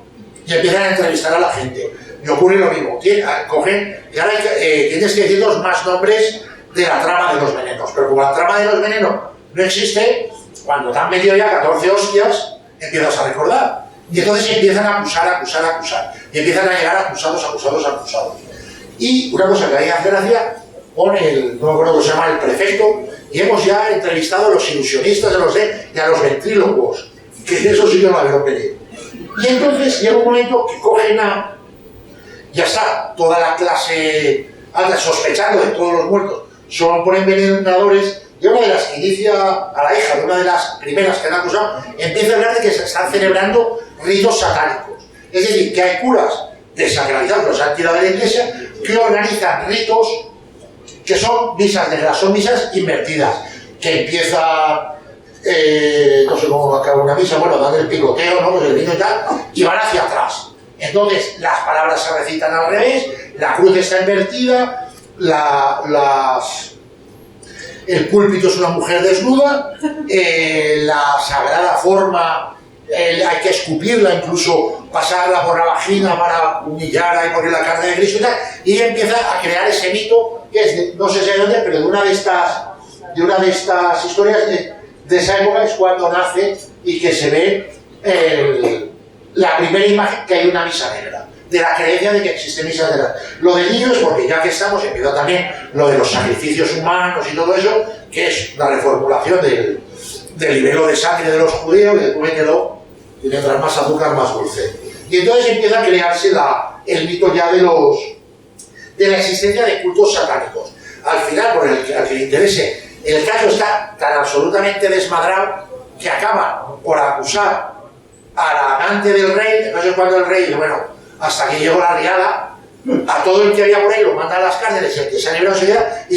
y empiezan a entrevistar a la gente. Y ocurre lo mismo, cogen, y ahora tienes que decirnos más nombres de la trama de los venenos, pero como la trama de los venenos no existe, cuando te han metido ya 14 hostias, empiezas a recordar. Y entonces empiezan a acusar, y empiezan a llegar acusados. Y una cosa que hay que hacer gracia, no me acuerdo cómo se llama, el prefecto, y hemos ya entrevistado a los ilusionistas y a los ventrílocos, que eso sí que no había pedido. Y entonces llega un momento que cogen ya está, toda la clase alta sospechando de todos los muertos son por envenenadores, y una de las que inicia a la hija de una de las primeras que han acusado, empieza a hablar de que se están celebrando ritos satánicos. Es decir, que hay curas desacralizados, que los han tirado de la iglesia, que organizan ritos que son misas negras, son misas invertidas, que empieza, no sé cómo acaba una misa, bueno, dan el picoteo, ¿no? Pues el vino y tal, y van hacia atrás. Entonces, las palabras se recitan al revés, la cruz está invertida, el púlpito es una mujer desnuda, la sagrada forma hay que escupirla, incluso pasarla por la vagina para humillar ahí por la carne de Cristo y tal, y ella empieza a crear ese mito que es, no sé si de dónde, pero de una de estas historias de esa época es cuando nace y que se ve la primera imagen que hay una misa negra, de la creencia de que existen misas negras. Lo del niño es porque ya que estamos, empieza también lo de los sacrificios humanos y todo eso, que es la reformulación del libelo de sangre de los judíos, y comételo, y mientras más azúcar, más dulce. Y entonces empieza a crearse el mito ya de la existencia de cultos satánicos. Al final, por al que le interese, el caso está tan absolutamente desmadrado que acaba por acusar al amante del rey. Entonces cuando el rey dice, bueno, hasta que llegó la riada, a todo el que había por ahí lo mandan a las cárceles, el que se ha librado enseguida, y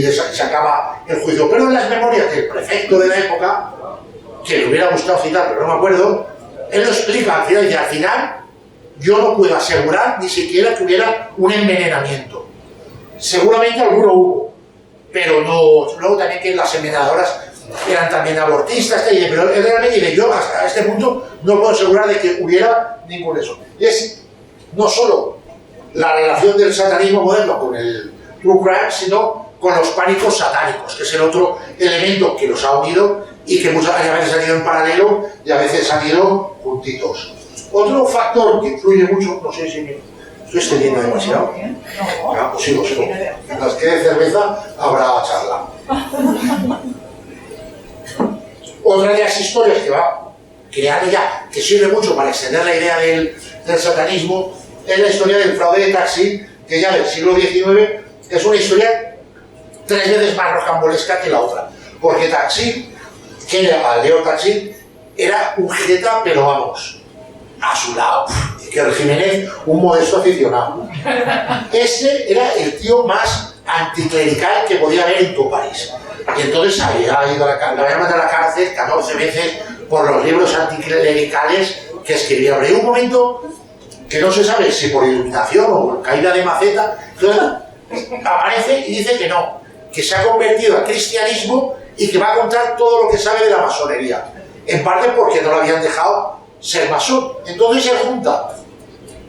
se acaba el juicio. Pero en las memorias del prefecto de la época, que le hubiera gustado citar, pero no me acuerdo, él lo explica al final, y al final yo no puedo asegurar ni siquiera que hubiera un envenenamiento. Seguramente alguno hubo, pero no. Luego también que las envenenadoras eran también abortistas, pero él realmente dice, yo hasta este punto no puedo asegurar de que hubiera ningún eso. Y es no solo la relación del satanismo moderno con el true crime, sino con los pánicos satánicos, que es el otro elemento que los ha unido y que muchas veces han ido en paralelo y a veces han ido juntitos. Otro factor que influye mucho, no sé si me estoy extendiendo demasiado. Ah, pues sigo. En las que de cerveza habrá charla. Otra de las historias que va creando ya, que sirve mucho para extender la idea del satanismo, es la historia del fraude de Taxi, que ya del siglo XIX es una historia 3 veces más rocambolesca que la otra. Porque Taxi, que era Leo Taxi, era un jeta, pero vamos, a su lado, que el Jiménez, un modesto aficionado. Este era el tío más anticlerical que podía haber en tu país. Y entonces había ido a la mandado a la cárcel 14 veces por los libros anticlericales que escribía. Pero hay un momento que no se sabe si por iluminación o por caída de maceta, aparece y dice que no, que se ha convertido al cristianismo y que va a contar todo lo que sabe de la masonería. En parte porque no lo habían dejado ser masón. Entonces se junta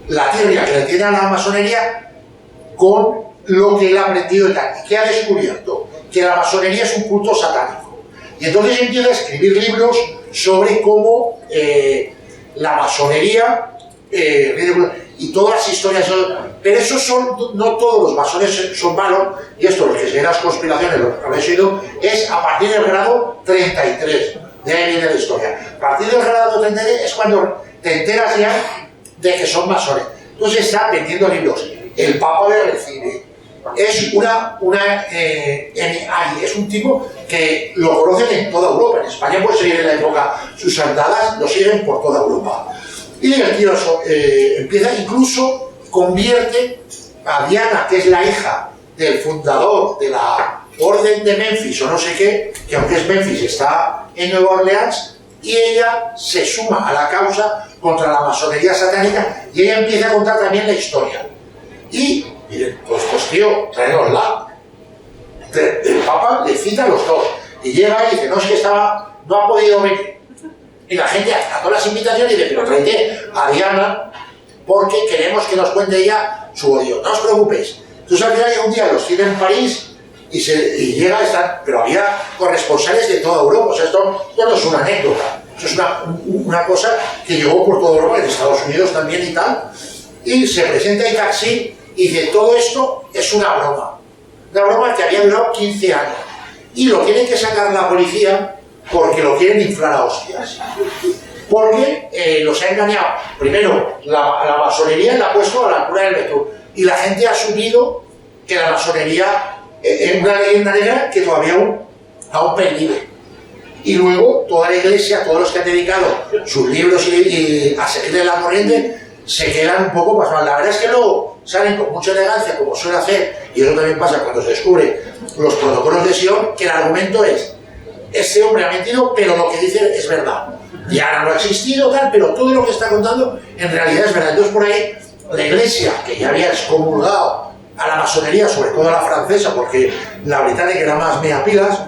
la teoría que le tiene a la masonería con lo que él ha aprendido de tal. ¿Y qué ha descubierto? Que la masonería es un culto satánico. Y entonces empieza a escribir libros sobre cómo la masonería y todas las historias pero esos son, no todos los masones son malos, y esto, los que se ven las conspiraciones, lo que habéis oído, es a partir del grado 33, de ahí viene la historia. A partir del grado 33 es cuando te enteras ya de que son masones. Entonces está vendiendo libros. El Papa le recibe. Es es un tipo que lo conocen en toda Europa. En España puede seguir en la época sus andadas, lo siguen por toda Europa. Y el tío empieza, incluso convierte a Diana, que es la hija del fundador de la Orden de Memphis o no sé qué, que aunque es Memphis está en Nueva Orleans, y ella se suma a la causa contra la masonería satánica y ella empieza a contar también la historia. Y miren, pues tío, traedosla. El Papa le cita a los dos y llega y dice, no, es que no ha podido venir. Y la gente a todas las invitaciones dice, pero tráete a Diana porque queremos que nos cuente ella su odio. No os preocupéis. Entonces al final un día los tiene en París y llega a estar, pero había corresponsales de toda Europa. O sea, esto no es una anécdota. Eso es una cosa que llegó por toda Europa, en Estados Unidos también y tal. Y se presenta en Taxi y dice, todo esto es una broma. Una broma que había durado 15 años. Y lo tiene que sacar la policía porque lo quieren inflar a hostias. Porque los ha engañado. Primero, la masonería la ha puesto a la altura del metro. Y la gente ha asumido que la masonería es una leyenda negra que todavía aún pervive. Y luego, toda la iglesia, todos los que han dedicado sus libros a seguir la corriente, se quedan un poco pasmados. La verdad es que no salen con mucha elegancia, como suele hacer, y eso también pasa cuando se descubre los protocolos de Sion, que el argumento es: este hombre ha mentido, pero lo que dice es verdad. Ya no ha existido, tal, pero todo lo que está contando en realidad es verdad. Entonces, por ahí, la Iglesia, que ya había excomulgado a la masonería, sobre todo a la francesa, porque la británica era más meapilas,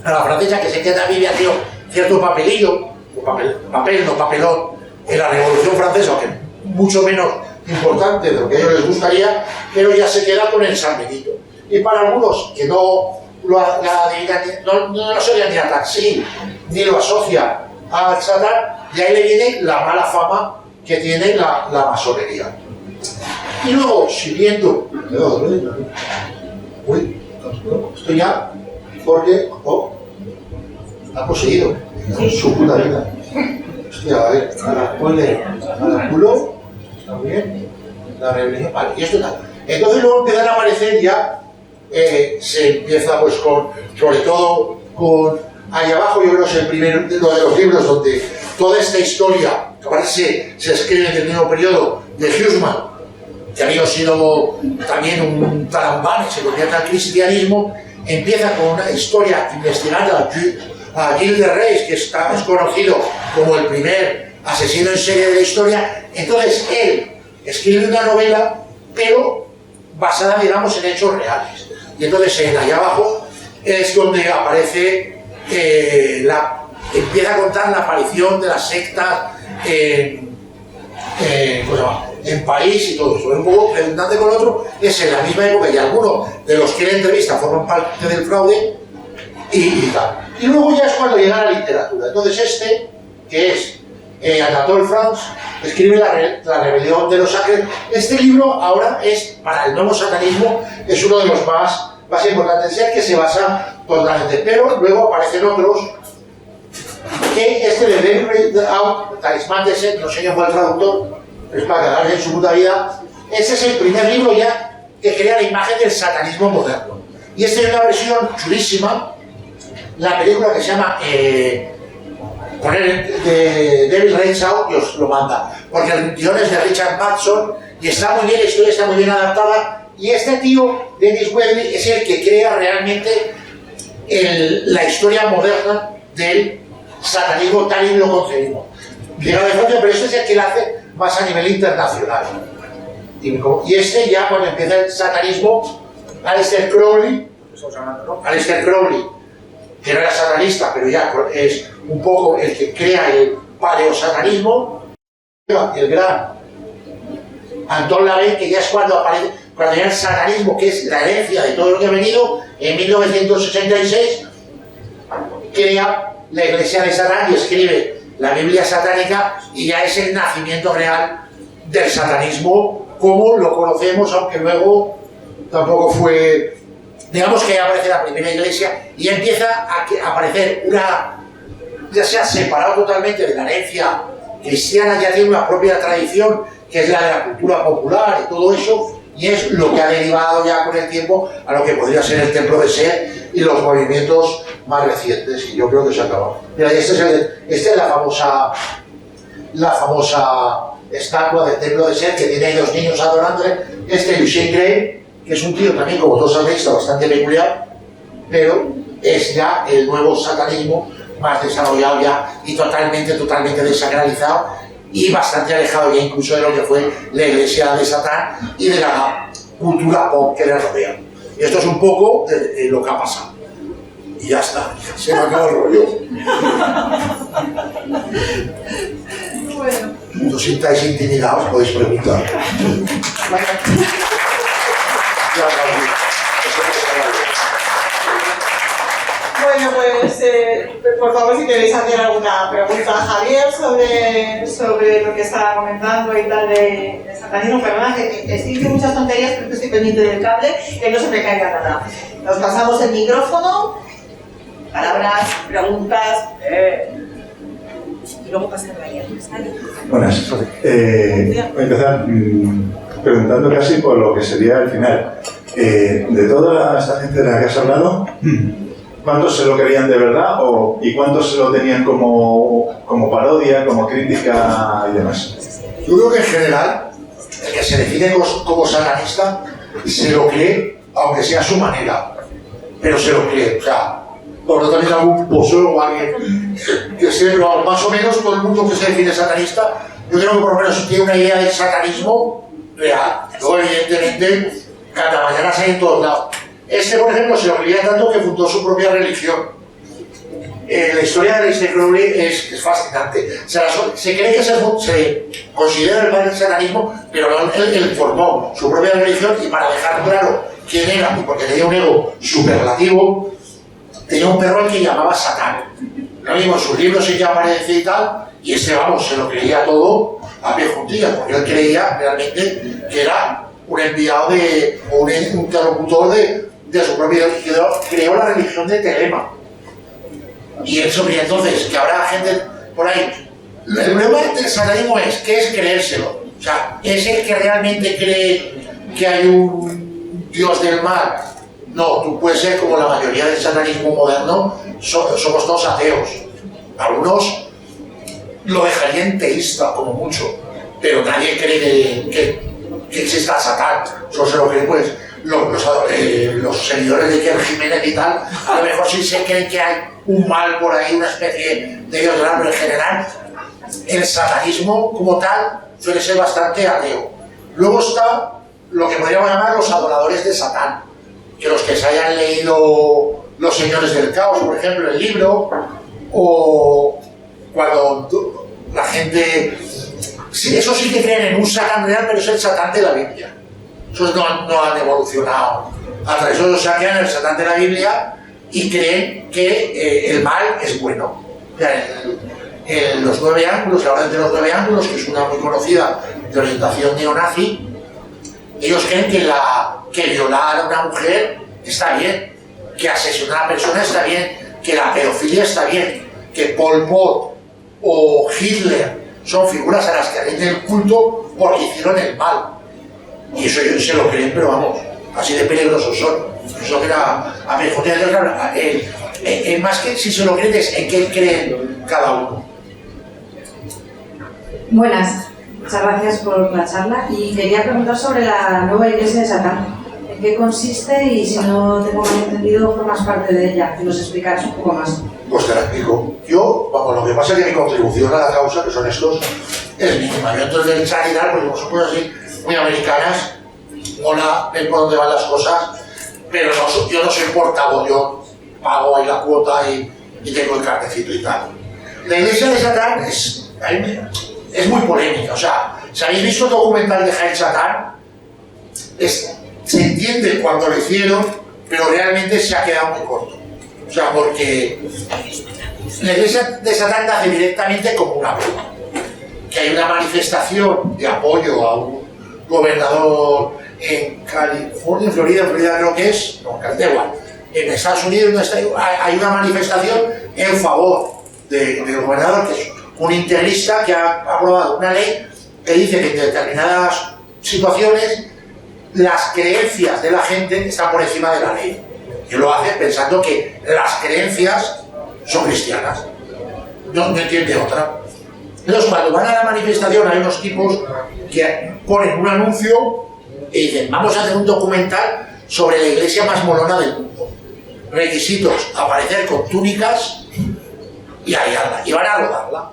a la francesa, que sé que también había tenido cierto papelillo, o papelón, en la Revolución Francesa, aunque mucho menos importante de lo que a ellos les gustaría, pero ya se queda con el San Benito. Y para algunos que no se oían ni a Taksin, ni lo asocia al Satán, de ahí le viene la mala fama que tiene la masonería. Y luego, siguiendo, estoy ya, porque ha poseído su puta vida. Hostia, a ver, ponle al culo, está bien, la rebelión, vale, y esto tal. Entonces luego empiezan a aparecer ya, se empieza pues con, sobre todo con, ahí abajo yo creo que es el primero de los libros donde toda esta historia, que parece se escribe en el mismo periodo, de Huysmans, que había sido también un talambán y se convierte al cristianismo, empieza con una historia investigando a Gilles de Rais, que es conocido como el primer asesino en serie de la historia. Entonces él escribe una novela, pero basada, digamos, en hechos reales. Y entonces allá abajo es donde aparece, empieza a contar la aparición de las sectas en París y todo eso. Es un poco redundante con el otro, es en la misma época y algunos de los que en entrevista forman parte del fraude y tal. Y luego ya es cuando llega la literatura. Entonces que es Anatole France, escribe la rebelión de los ángeles. Este libro ahora es, para el nuevo satanismo, es uno de los más importantes, es el que se basa totalmente. Pero luego aparecen otros, que de David Out, Talismán de Set, no sé quién fue el traductor, es para cagarse en su puta vida. Ese es el primer libro ya que crea la imagen del satanismo moderno. Y esta es una versión chulísima, la película que se llama de David Reinsaut, y os lo manda, porque el guion es de Richard Matheson y está muy bien, la historia está muy bien adaptada, y este tío, Dennis Webley, es el que crea realmente la historia moderna del satanismo tal y lo concebimos. Llega de Francia, pero este es el que lo hace más a nivel internacional. Y este ya cuando empieza el satanismo, Aleister Crowley, que no era satanista, pero ya es un poco el que crea el paleosatanismo, el gran Anton LaVey, que ya es cuando aparece, cuando ya el satanismo, que es la herencia de todo lo que ha venido, en 1966 crea la Iglesia de Satán y escribe la Biblia satánica, y ya es el nacimiento real del satanismo como lo conocemos, aunque luego tampoco fue, digamos que aparece la primera iglesia y empieza a aparecer ya se ha separado totalmente de la herencia cristiana, ya tiene una propia tradición que es la de la cultura popular y todo eso, y es lo que ha derivado ya con el tiempo a lo que podría ser el templo de Set y los movimientos más recientes, y yo creo que se ha acabado. Mira, esta es la famosa estatua del templo de Set, que tiene ahí dos niños adorándole. Eugene Gray, que es un tío también como todos sabéis bastante peculiar, pero es ya el nuevo satanismo más desarrollado ya y totalmente desacralizado y bastante alejado ya incluso de lo que fue la iglesia de Satán y de la cultura pop que le rodea. Y esto es un poco de lo que ha pasado. Y ya está, se me acaba el rollo. Bueno. No os sintáis intimidados, podéis preguntar. Bueno. Bueno, pues por favor, si queréis hacer alguna pregunta a Javier sobre lo que estaba comentando y tal de satanismo, perdona que estoy diciendo muchas tonterías porque estoy pendiente del cable, que no se me caiga nada. Nos pasamos el micrófono, palabras, preguntas, y luego pasar a ella. Buenas. Voy a empezar preguntando casi por lo que sería el final. De toda esta gente de la que has hablado, ¿cuántos se lo creían de verdad y cuántos se lo tenían como parodia, como crítica y demás? Yo creo que en general el que se define como satanista se lo cree, aunque sea a su manera, pero se lo cree. O sea, por lo tanto, algún poseo o alguien que sea, más o menos todo el mundo que se define satanista, yo creo que por lo menos tiene una idea del satanismo real. Luego, evidentemente, cada mañana sale en todos lados. Este, por ejemplo, se lo creía tanto que fundó su propia religión. La historia de Aleister Crowley es fascinante. Se cree que se considera el padre del satanismo, pero él formó su propia religión y para dejar claro quién era, y porque tenía un ego superlativo, tenía un perro al que llamaba Satán. Lo mismo en sus libros sí que aparece y tal, y vamos, se lo creía todo a pie juntillas, porque él creía realmente que era un enviado o un interlocutor de su propia religión. Creó la religión de Telema. Y eso creía entonces que habrá gente por ahí. El problema del satanismo es que es creérselo. O sea, es el que realmente cree que hay un dios del mal. No, tú puedes ser como la mayoría del satanismo moderno, somos todos ateos. Algunos lo dejarían teísta como mucho, pero nadie cree que exista Satán. Solo se lo creen pues los seguidores de Iker Jiménez y tal. A lo mejor sí se creen que hay un mal por ahí, una especie de dios del mal, pero en general el satanismo como tal suele ser bastante ateo. Luego está lo que podríamos llamar los adoradores de Satán, que los que se hayan leído Los Señores del Caos, por ejemplo, el libro, o cuando la gente... Sí, eso sí que creen en un Satán real, pero es el Satán de la Biblia. Esos no han evolucionado a través de eso, creen en el Satán de la Biblia y creen que el mal es bueno. O sea, en los 9 ángulos, la orden de los 9 ángulos, que es una muy conocida de orientación neonazi, ellos creen que violar a una mujer está bien, que asesinar a una persona está bien, que la pedofilia está bien, que Pol Pot o Hitler son figuras a las que rinden el culto porque hicieron el mal. Y eso ellos se lo creen, pero vamos, así de peligrosos son. Eso que era a mejor más que si se lo creen es en qué creen cada uno. Buenas, muchas gracias por la charla y quería preguntar sobre la nueva iglesia de Satán. ¿En qué consiste y si no tengo mal entendido formas parte de ella? Que nos explicaras un poco más. Pues te la explico. Yo, vamos, lo que pasa es que mi contribución a la causa, que son estos, es mínima. Yo entonces del chat y tal, porque como son cosas así muy americanas, mola ver por dónde van las cosas, pero yo no soy portavoz, yo pago ahí la cuota y tengo el carnecito y tal. La iglesia de Satán es muy polémica. O sea, si habéis visto el documental de Jaime Satán, se entiende cuando lo hicieron, pero realmente se ha quedado muy corto. O sea, porque la iglesia de Satán nace directamente como una broma. Que hay una manifestación de apoyo a un gobernador en California, en Florida creo que es, no, da igual, en Estados Unidos hay una manifestación en favor del gobernador, que es un integrista que ha aprobado una ley que dice que en determinadas situaciones las creencias de la gente están por encima de la ley. Y lo hace pensando que las creencias son cristianas. No entiende otra. Entonces, cuando van a la manifestación hay unos tipos que ponen un anuncio y dicen, vamos a hacer un documental sobre la iglesia más molona del mundo. Requisitos, aparecer con túnicas y hallarla, y van a rodarla.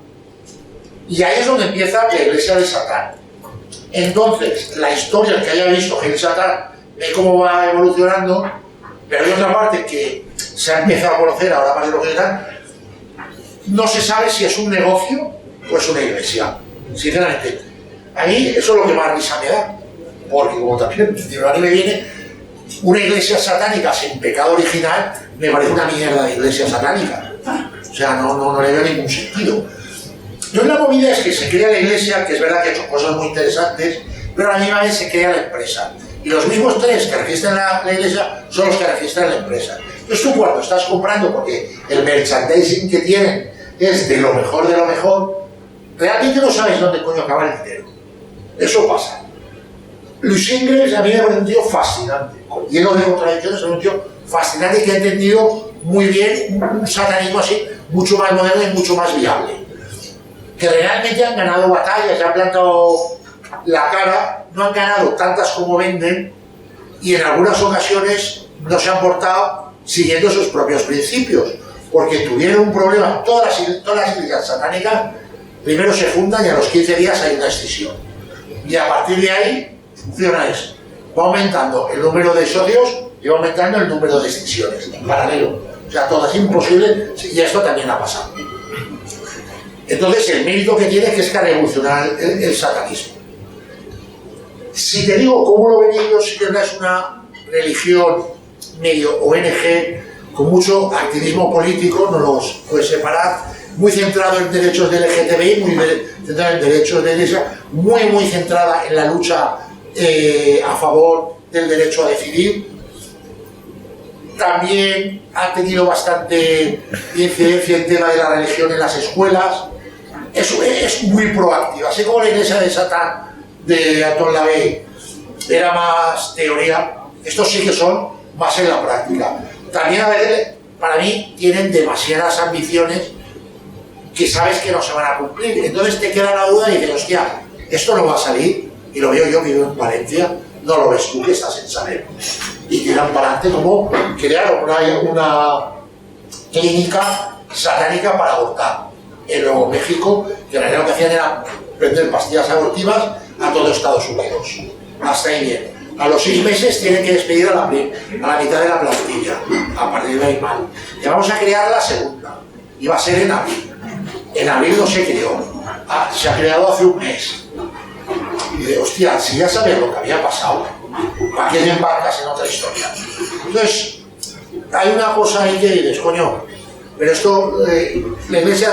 Y ahí es donde empieza la iglesia de Satán. Entonces, la historia que haya visto Gil Satán ve cómo va evolucionando, pero hay otra parte que se ha empezado a conocer ahora más de lo que tal, no se sabe si es un negocio o es una iglesia, sinceramente. A mí eso es lo que más risa me da, porque como también a mí me viene una iglesia satánica sin pecado original, me parece una mierda de iglesia satánica. O sea, no le veo ningún sentido. Entonces la movida es que se crea la iglesia, que es verdad que ha hecho cosas muy interesantes, pero a la misma vez se crea la empresa. Y los mismos tres que registran la iglesia son los que registran la empresa. Entonces tú cuando estás comprando, porque el merchandising que tienen es de lo mejor, realmente no sabes dónde coño acaba el dinero. Eso pasa. Luis Ingres a mí me parece un tío fascinante, lleno de contradicciones, es un tío fascinante que ha entendido muy bien un satanismo así, mucho más moderno y mucho más viable. Que realmente han ganado batallas, han plantado la cara, no han ganado tantas como venden y en algunas ocasiones no se han portado siguiendo sus propios principios, porque tuvieron un problema. Todas las iglesias satánicas primero se fundan y a los 15 días hay una escisión. Y a partir de ahí funciona eso. Va aumentando el número de socios y va aumentando el número de escisiones en paralelo. O sea, todo es imposible y esto también ha pasado. Entonces, el mérito que tiene es que ha revolucionado el satanismo. Si te digo cómo lo ven ellos, si es una religión medio ONG, con mucho activismo político, no los puedes separar, muy centrado en derechos de LGTBI, muy centrada en derechos de iglesia, muy centrada en la lucha a favor del derecho a decidir. También ha tenido bastante incidencia el tema de la religión en las escuelas. Es muy proactiva, así como la iglesia de Satán de Anton LaVey era más teoría, estos sí que son más en la práctica. También a veces, para mí, tienen demasiadas ambiciones que sabes que no se van a cumplir. Entonces te queda la duda y dices, hostia, esto no va a salir. Y lo veo yo que vivo en Valencia, no lo ves tú que estás en Salem. Y tiran para adelante como crearon una clínica satánica para abortar en Nuevo México, que lo que hacían era vender pastillas abortivas a todo Estados Unidos. Hasta ahí bien. A los 6 meses tienen que despedir a la mitad de la plantilla. A partir de ahí mal. Y vamos a crear la segunda. Y va a ser en abril. En abril no se creó. Se ha creado hace un mes. Y de hostia, si ya sabías lo que había pasado, ¿para qué te embarcas en otra historia? Entonces, hay una cosa ahí que dices, coño, pero esto, la iglesia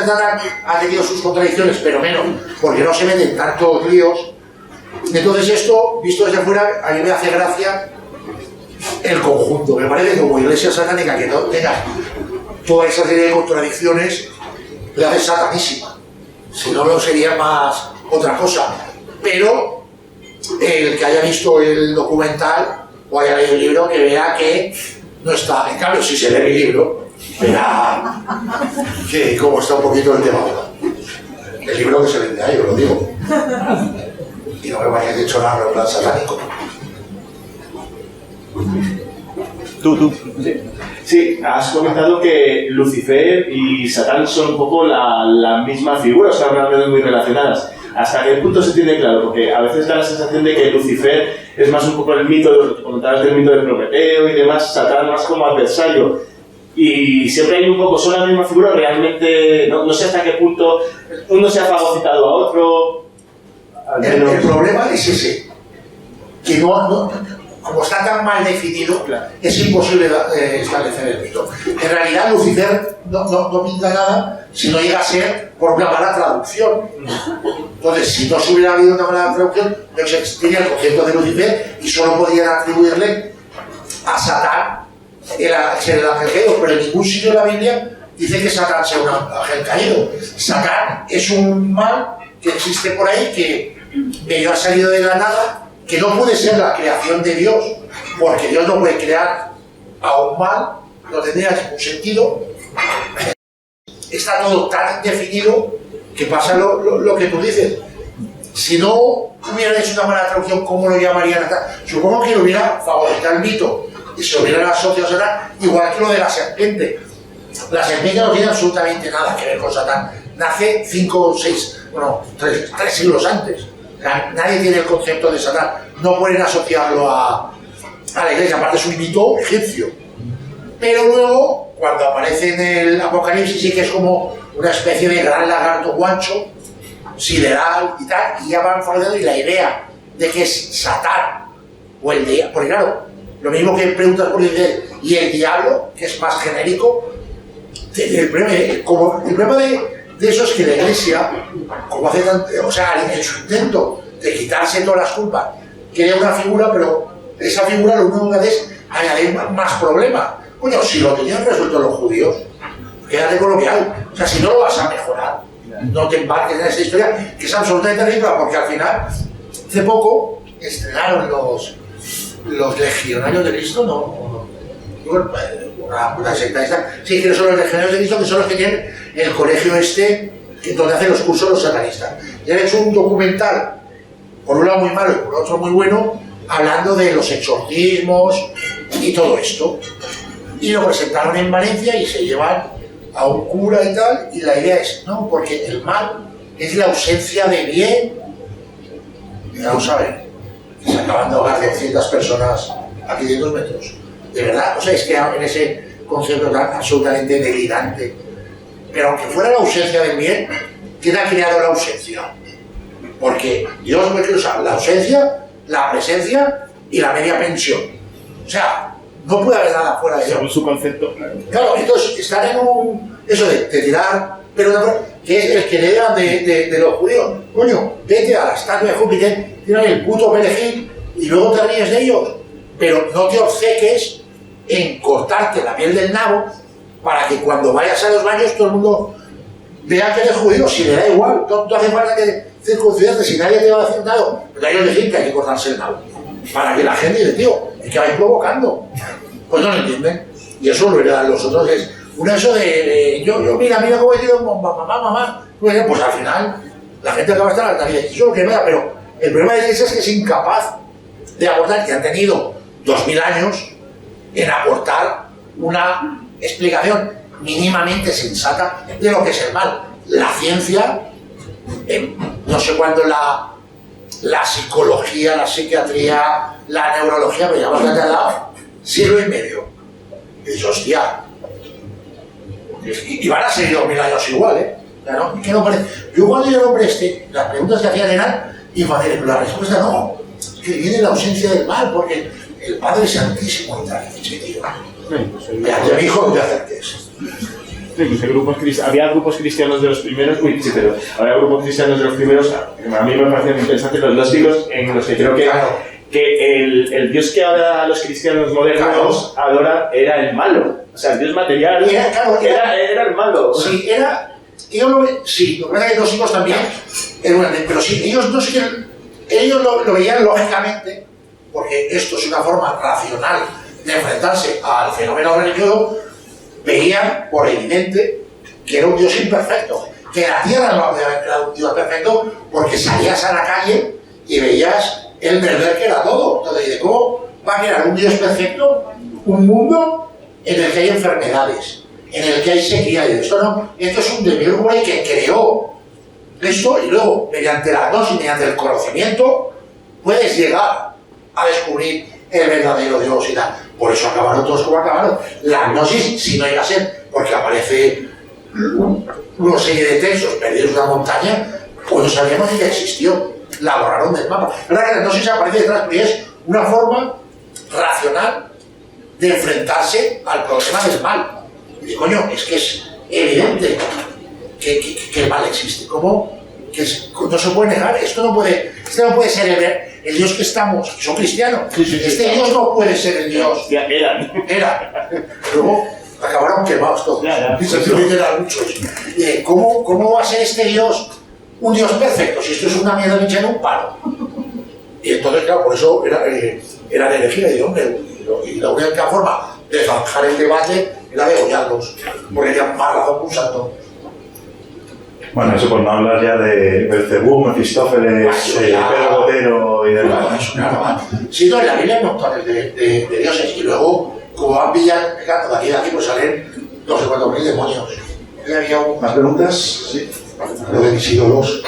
ha tenido sus contradicciones, pero menos, porque no se meten tantos líos. Entonces esto, visto desde fuera, a mí me hace gracia el conjunto. Me parece que como iglesia satánica que no tenga toda esa serie de contradicciones, la hace satanísima. Si no, no sería más otra cosa. Pero el que haya visto el documental o haya leído el libro, que vea que no está. En cambio, si se lee el libro, verá que cómo está un poquito el tema ahora. El libro que se vende ahí, os lo digo. Y no me vayáis de chorar en plan satánico. Tú. Sí, has comentado que Lucifer y Satán son un poco la misma figura, o sea, realmente muy relacionadas. ¿Hasta qué punto se tiene claro? Porque a veces da la sensación de que Lucifer es más un poco el mito, de lo que comentabas del mito de Prometeo y demás, Satán más como adversario. Y siempre hay un poco, son la misma figura, realmente no sé hasta qué punto uno se ha fagocitado a otro. El problema es ese, que como está tan mal definido, es imposible establecer el mito. En realidad Lucifer no pinta nada si no llega a ser por una mala traducción. Entonces, si no se hubiera habido una mala traducción, no existiría el concepto de Lucifer y solo podrían atribuirle a Satán ser el ángel caído, pero en ningún sitio de la Biblia dice que Satán sea un ángel caído. Satán es un mal que existe por ahí, que medio ha salido de la nada, que no puede ser la creación de Dios, porque Dios no puede crear a un mal, no tendría ningún sentido. Está todo tan indefinido que pasa lo que tú dices. Si no hubieran hecho una mala traducción, ¿cómo lo llamarían? Supongo que lo hubiera favorecido el mito y se hubieran asociado a Satán, igual que lo de la serpiente. La serpiente no tiene absolutamente nada que ver con Satán. Nace 3 siglos antes. Nadie tiene el concepto de Satán. No pueden asociarlo a la iglesia, aparte es un mito egipcio. Pero luego, cuando aparece en el Apocalipsis, sí que es como una especie de gran lagarto guancho, sideral y tal, y ya van formando y la idea de que es Satán o el diablo. Porque claro, lo mismo que preguntas por el y el diablo, que es más genérico, el problema de eso es que la iglesia, como hace en su intento de quitarse todas las culpas, crea una figura, pero esa figura lo único que hace es añadir más problemas. Coño, si lo tenían resuelto los judíos, quédate con lo que hay. O sea, si no lo vas a mejorar, no te embarques en esa historia, que es absolutamente ridícula, porque al final, hace poco, estrenaron los legionarios de Cristo, una secta esta, sí, que son los legionarios de Cristo, que son los que tienen el colegio donde hacen los cursos los satanistas. Y han hecho un documental por un lado muy malo y por otro muy bueno, hablando de los exorcismos y todo esto. Y lo presentaron en Valencia y se llevan a un cura y tal, y la idea es, no, porque el mal es la ausencia de bien. Y vamos a ver, se acaban de ahogar 200 personas a 500 metros. De verdad, o sea, es que en ese concepto tan absolutamente delirante. Pero aunque fuera la ausencia del bien, ¿quién ha creado la ausencia? Porque Dios puede usar la ausencia, la presencia y la media pensión. O sea, no puede haber nada fuera de Dios. Según su concepto. Claro, entonces están en un... eso de tirar... pero que es el que le dan de los judíos. Coño, vete a la estatua de Júpiter, tira el puto perejil y luego te ríes de ellos. Pero no te obceques en cortarte la piel del nabo para que cuando vayas a los baños todo el mundo vea que eres judío, si le da igual, no hace falta que circuncidarte, si nadie te va a decir nada, pero hay que decir que hay que cortarse el nabo, para que la gente diga, tío, es que vais provocando, pues no lo entienden, y eso lo heredan los otros, es un eso de yo mira cómo he dicho, mamá, pues al final la gente acaba de estar alta, y eso es lo que me da, pero el problema de la Iglesia es que es incapaz de aportar, y han tenido 2000 años en aportar una explicación mínimamente sensata de lo que es el mal. La ciencia, no sé cuándo la psicología, la psiquiatría, la neurología, pero ya bastante al lado, siglo y medio. Y dices, hostia, y van a seguir 2000 años igual, ¿eh? Claro, ¿qué no parece? Yo cuando yo el hombre las preguntas que hacían eran infantiles, pero la respuesta no, que viene la ausencia del mal, porque el Padre Santísimo y tal, tío. Ya mi hijo no te acerques. Sí, había grupos cristianos de los primeros, había grupos cristianos de los primeros, a mí me parecían interesantes los gnósticos, en los que creo que el Dios que ahora los cristianos modernos adoran era el malo. O sea, el Dios material era el malo. Sí, sí, lo que pasa es que los hijos también, pero sí, ellos lo veían lógicamente, porque esto es una forma racional de enfrentarse al fenómeno religioso, veían por evidente que era un Dios imperfecto, que la tierra no había creado un Dios perfecto, porque salías a la calle y veías el verdad que era todo. Entonces, ¿cómo va a crear un Dios perfecto un mundo en el que hay enfermedades, en el que hay sequía? Y esto es un demiurgo que creó esto, y luego, mediante la gnosis, mediante el conocimiento, puedes llegar a descubrir el verdadero Dios y tal. Por eso acabaron todos como acabaron. La gnosis, si no llega a ser porque aparece una serie de textos perdidos en una montaña, pues no sabíamos ni que existió. La borraron del mapa. La verdad que la gnosis aparece detrás, pero es una forma racional de enfrentarse al problema del mal. Y digo, coño, es que es evidente que el mal existe. ¿Cómo? No se puede negar. Esto no puede ser el Dios que estamos, que son cristianos. Este Dios no puede ser el Dios. Era. Luego acabaron quemados todos. Y se eran muchos. ¿Cómo va a ser este Dios un Dios perfecto si esto es una mierda hecha en un palo? Y entonces, claro, por eso era de elegir. Y la única forma de zanjar el debate era degollarlos, porque tenían más razón que un santo. Bueno, eso por no hablar ya de Belcebú, Mefistófeles, Pedro Botero y demás. Eso, claro. Sí, no, en la Biblia hay montones de dioses, y luego, como van pillando de aquí, pues salen no sé cuántos mil demonios. Había ¿Más preguntas? Sí. Lo de mis ídolos.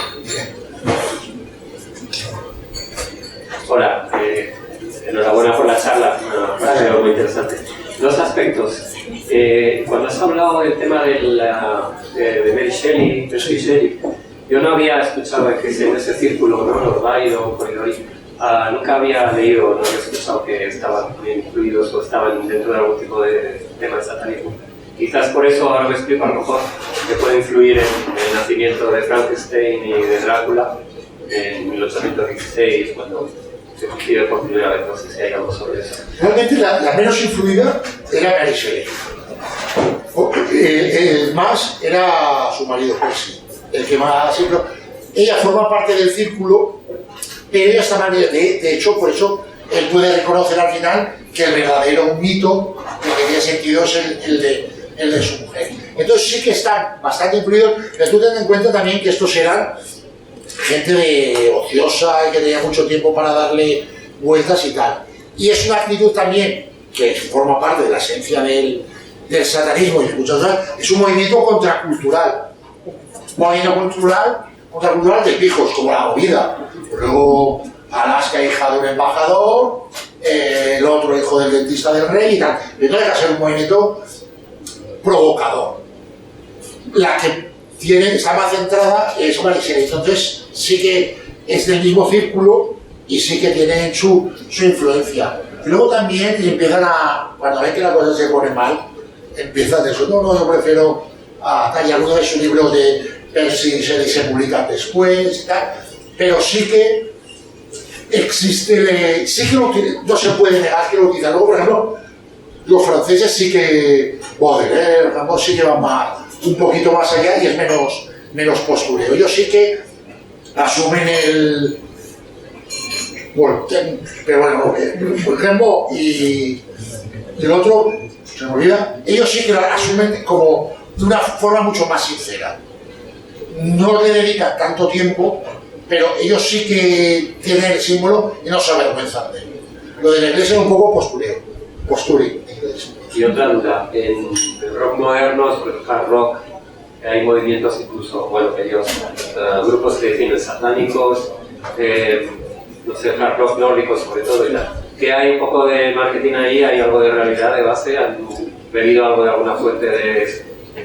Hola, enhorabuena por la charla, me ha sido muy interesante. Dos aspectos. Cuando has hablado del tema de Mary Shelley, yo no había escuchado que en ese círculo, ¿no? Los Byron, Polidori, nunca había leído, no había escuchado que estaban incluidos o estaban dentro de algún tipo de tema de satanismo. Quizás por eso ahora me explico a lo mejor que puede influir en el nacimiento de Frankenstein y de Drácula en 1816, cuando se concibe por primera vez. No sé si hay algo sobre eso. Realmente la menos influida era Mary Shelley. El más era su marido Percy, el que más siempre. Ella forma parte del círculo, pero ella está de hecho, por eso él puede reconocer al final que el verdadero mito que tenía sentido es el de su mujer. Entonces sí que están bastante influidos, pero tú ten en cuenta también que estos eran gente de ociosa y que tenía mucho tiempo para darle vueltas y tal. Y es una actitud también que forma parte de la esencia del satanismo y muchas cosas, es un movimiento contracultural. Un movimiento contracultural de pijos, como la movida. Luego Alaska, hija de un embajador, el otro hijo del dentista del rey y tal. Entonces, deja de ser un movimiento provocador. La que está más centrada es Marisela. Entonces, sí que es del mismo círculo y sí que tienen su influencia. Y luego también empiezan cuando ven que la cosa se pone mal, empiezan de eso. No, yo prefiero y algunos de sus libros de Percy se publican después y tal. Pero sí que existe, no se puede negar que lo utilizan. Luego, por ejemplo, los franceses sí que, Baudelaire, sí que van un poquito más allá y es menos postureo. Ellos sí que asumen pero bueno, Rimbaud y el otro, se me olvida, ellos sí que lo asumen como de una forma mucho más sincera. No le dedican tanto tiempo, pero ellos sí que tienen el símbolo y no se avergüenzan de él. Lo de la iglesia es un poco posturing. Y otra duda, en el rock moderno, sobre el hard rock, hay movimientos incluso, grupos que definen satánicos, no sé, hard rock nórdicos sobre todo y tal. ¿Que hay un poco de marketing ahí? ¿Hay algo de realidad de base? ¿Han bebido algo de alguna fuente de eso?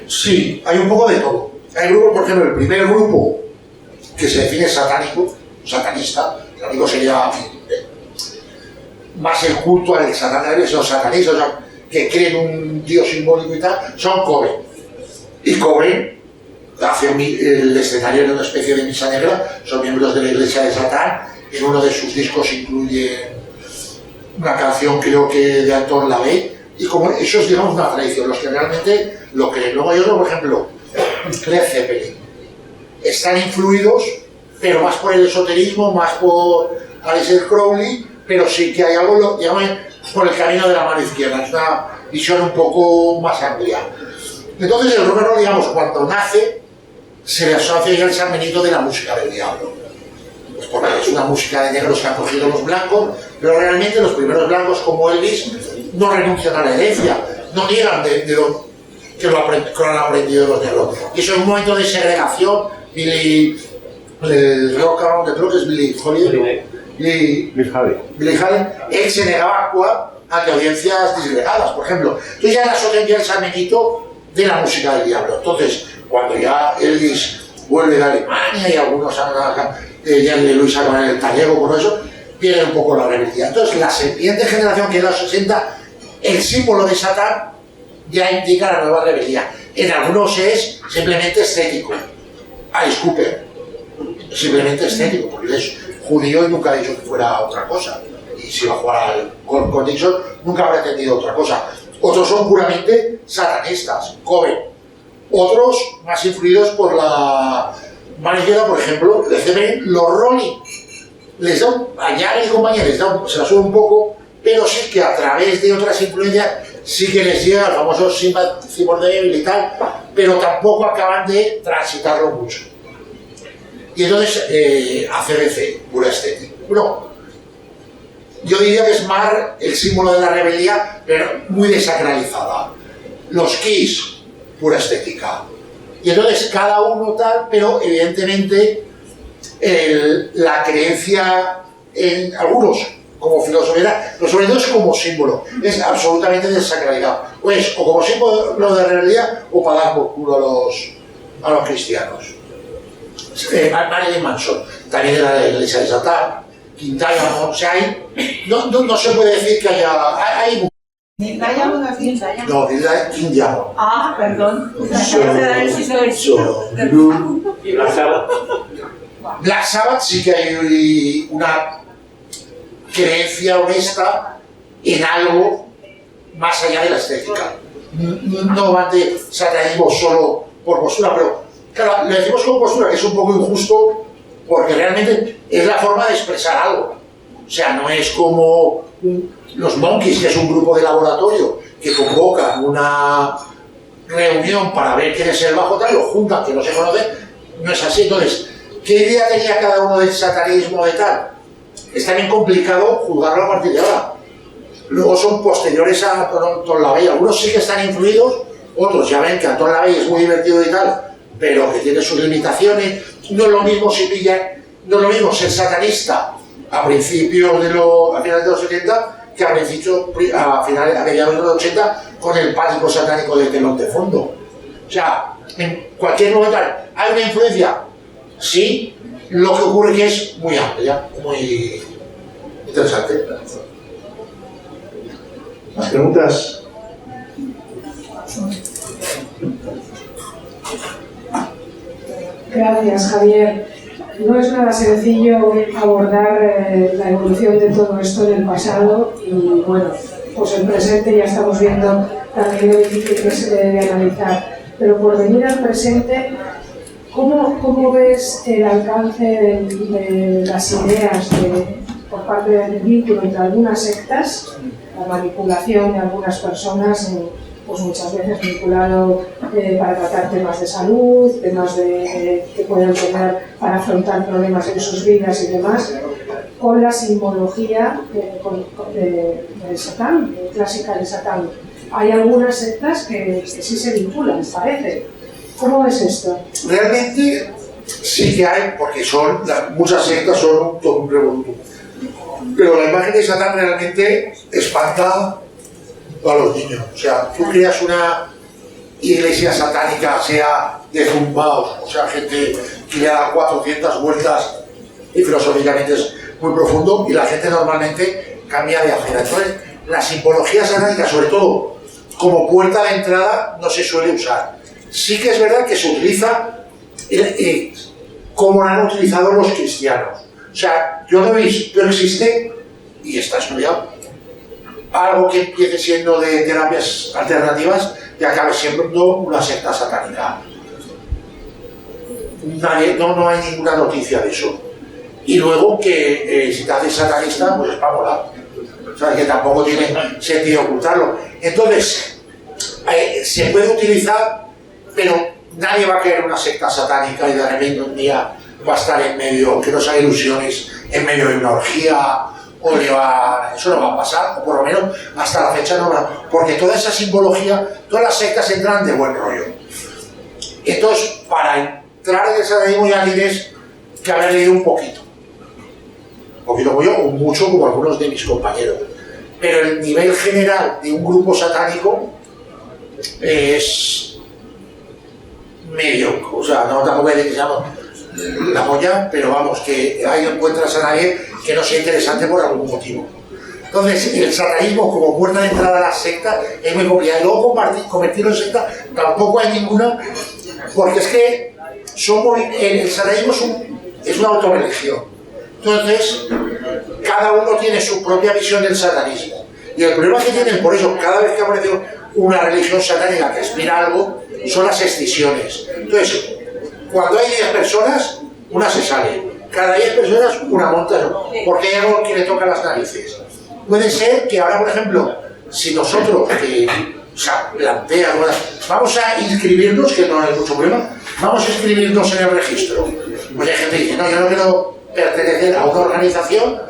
Sí, hay un poco de todo. Hay grupos, por ejemplo, el primer grupo que se define satánico, satanista, satánico sería más el culto al satanismo, los satanistas, o sea, que creen un dios simbólico y tal, son Coven. Y Coven hace el escenario de una especie de misa negra, son miembros de la iglesia de Satán. En uno de sus discos incluye una canción, creo que de Anton LaVey, y como eso es, digamos, una tradición, los que realmente lo creen. Luego hay otro, por ejemplo, Led Zeppelin. Están influidos, pero más por el esoterismo, más por Aleister Crowley, pero sí que hay algo, lo llaman por el camino de la mano izquierda, es una visión un poco más amplia. Entonces el rock and roll, digamos, cuando nace, se le asocia ya el San Benito de la música del diablo. Porque es una música de negros que han cogido los blancos, pero realmente los primeros blancos como Elvis no renuncian a la herencia, no niegan que lo han aprendido de los negros. Y eso es un momento de segregación. El rock and roll, creo que es Billy Holiday, Billy Holiday, él se negaba a actuar ante audiencias disgregadas, por ejemplo. Entonces ya le asocian ya el San Benito de la música del diablo. Entonces, cuando ya Elvis vuelve de Alemania y algunos ya de Luis Armand el Tallego, por eso, pierde un poco la rebeldía. Entonces, la siguiente generación, que es la 60, el símbolo de Satán ya indica la nueva rebeldía. En algunos es simplemente estético. Alice Cooper, simplemente estético, porque él es judío y nunca ha dicho que fuera otra cosa. Y si va a jugar con Dixon, nunca ha pretendido otra cosa. Otros son puramente satanistas, Coven. Otros más influidos por la mano izquierda, por ejemplo, los Rolling. Les da allá y compañía se la sube un poco, pero sí que a través de otras influencias sí que les llega el famoso Sympathy for the Devil y tal, pero tampoco acaban de transitarlo mucho. Y entonces ACDC, pura estética. Bueno, yo diría que es más el símbolo de la rebeldía, pero muy desacralizada. Los Kiss, pura estética. Y entonces cada uno tal, pero evidentemente la creencia en algunos como filosofía, pero sobre todo es como símbolo, es absolutamente desacralizado. Pues o como símbolo de realidad o para dar por culo a los cristianos. Marilyn Manson, también era de la iglesia de Satán, Quintana, o sea, no se puede decir que hay no, King Diamond. Ah, perdón. ¿Y Black Sabbath? Black Sabbath sí que hay una creencia honesta en algo más allá de la estética. No van de satanismo solo por postura, pero claro, le decimos como postura, que es un poco injusto, porque realmente es la forma de expresar algo. O sea, no es como los Monkeys, que es un grupo de laboratorio que convocan una reunión para ver quién es el bajo tal, lo juntan, que no se conocen, no es así. Entonces, ¿Qué idea tenía cada uno del satanismo de tal? Es también complicado juzgarlo a partir de ahora. Luego son posteriores a Anton LaVey. Algunos sí que están influidos, otros ya ven que Anton LaVey es muy divertido y tal, pero que tiene sus limitaciones. No es lo mismo si pillan, no es lo mismo ser satanista a principios a finales de los 70 que a mediados de los 80 con el pánico satánico de telón de fondo. O sea, en cualquier momento hay una influencia, sí, lo que ocurre que es muy amplia, muy interesante. ¿Más preguntas? Gracias, Javier. No es nada sencillo abordar la evolución de todo esto en el pasado y, bueno, pues el presente ya estamos viendo también lo difícil que se debe analizar. Pero por venir al presente, ¿cómo ves el alcance de las ideas por parte del vínculo entre algunas sectas, la manipulación de algunas personas, pues muchas veces vinculado para tratar temas de salud, temas que puedan tener para afrontar problemas en sus vidas y demás, con la simbología de Satán, clásica de Satán? Hay algunas sectas que sí se vinculan, parece. ¿Cómo es esto? Realmente sí que hay, porque muchas sectas son todo un revoluto. Pero la imagen de Satán realmente espanta a los niños. O sea, tú creas una iglesia satánica, sea de zumbaos, o sea, gente que le da 400 vueltas y filosóficamente es muy profundo, y la gente normalmente cambia de agenda. Entonces, la simbología satánica, sobre todo como puerta de entrada, no se suele usar. Sí que es verdad que se utiliza como lo han utilizado los cristianos. O sea, yo no existe, y está estudiado, algo que empiece siendo de terapias alternativas y acabe siendo una secta satánica. No hay ninguna noticia de eso. Y luego que si te haces satanista, pues es para molar. O sea, que tampoco tiene sentido ocultarlo. Entonces, se puede utilizar, pero nadie va a creer una secta satánica y de repente un día va a estar en medio, que no sean ilusiones, en medio de una orgía, eso no va a pasar, o por lo menos hasta la fecha no va, porque toda esa simbología, todas las sectas entran de buen rollo. Entonces, para entrar en el satanismo ya tienes que haber leído un poquito como yo, o mucho como algunos de mis compañeros, pero el nivel general de un grupo satánico es medio, o sea, no tampoco hay que se llama la polla, pero vamos, que ahí no encuentras a nadie que no sea interesante por algún motivo. Entonces, el satanismo como puerta de entrada a la secta es muy complicado. Y luego convertirlo en secta tampoco hay ninguna, porque es que el satanismo es una autorreligión. Entonces, cada uno tiene su propia visión del satanismo. Y el problema que tienen, por eso, cada vez que aparece una religión satánica que aspira algo, son las escisiones. Entonces, cuando hay 10 personas, una se sale. Cada 10 personas, una monta, porque hay algo que le toca las narices. Puede ser que ahora, por ejemplo, si nosotros plantean, vamos a inscribirnos, que no hay mucho problema, vamos a inscribirnos en el registro. Pues hay gente que dice, no, yo no quiero pertenecer a una organización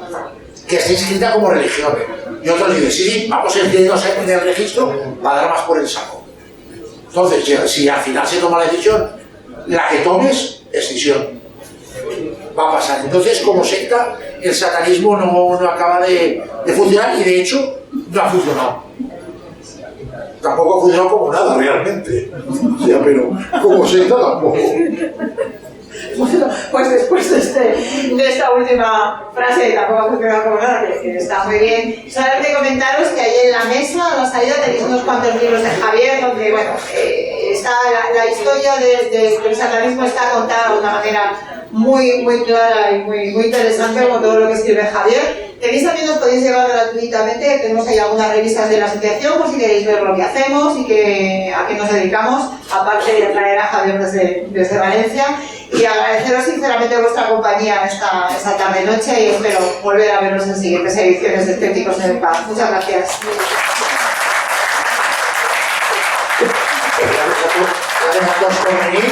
que esté inscrita como religión. Y otros dicen, sí, vamos a inscribirnos en el registro para dar más por el saco. Entonces, si al final se toma la decisión, la que tomes, escisión. Va a pasar. Entonces, como secta, el satanismo no acaba de funcionar, y de hecho no ha funcionado. Tampoco ha funcionado como nada realmente. O sea, pero como secta tampoco. Bueno, pues después de esta última frase, tampoco ha funcionado como nada, que está muy bien. Solamente comentaros que ahí en la mesa, a la salida, tenéis unos cuantos libros de Javier, donde, bueno, está la historia del satanismo está contada de una manera muy clara y muy interesante, como todo lo que escribe Javier. Tenéis también, os podéis llevar gratuitamente, tenemos ahí algunas revistas de la asociación, por si queréis ver lo que hacemos y a qué nos dedicamos, aparte de traer a Javier desde Valencia. Y agradeceros sinceramente vuestra compañía esta tarde-noche, y espero volver a veros en siguientes ediciones de Escépticos en el Paz. Muchas gracias. Gracias a todos por venir.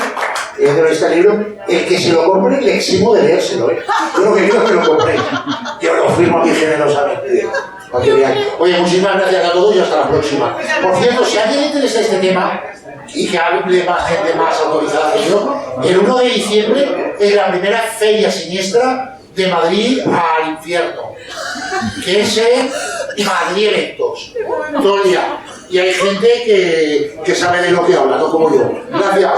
este libro, el que se lo compre le eximo de leérselo, ¿eh? Yo lo que quiero es que lo compréis. Yo lo firmo aquí generosamente. Oye, muchísimas gracias a todos y hasta la próxima. Por cierto, si a alguien le interesa este tema y que hable más gente más autorizada que yo, el 1 de diciembre es la primera feria siniestra de Madrid al infierno, que es en Madrid Eventos, todo el día. Y hay gente que sabe de lo que habla, no como yo. Gracias.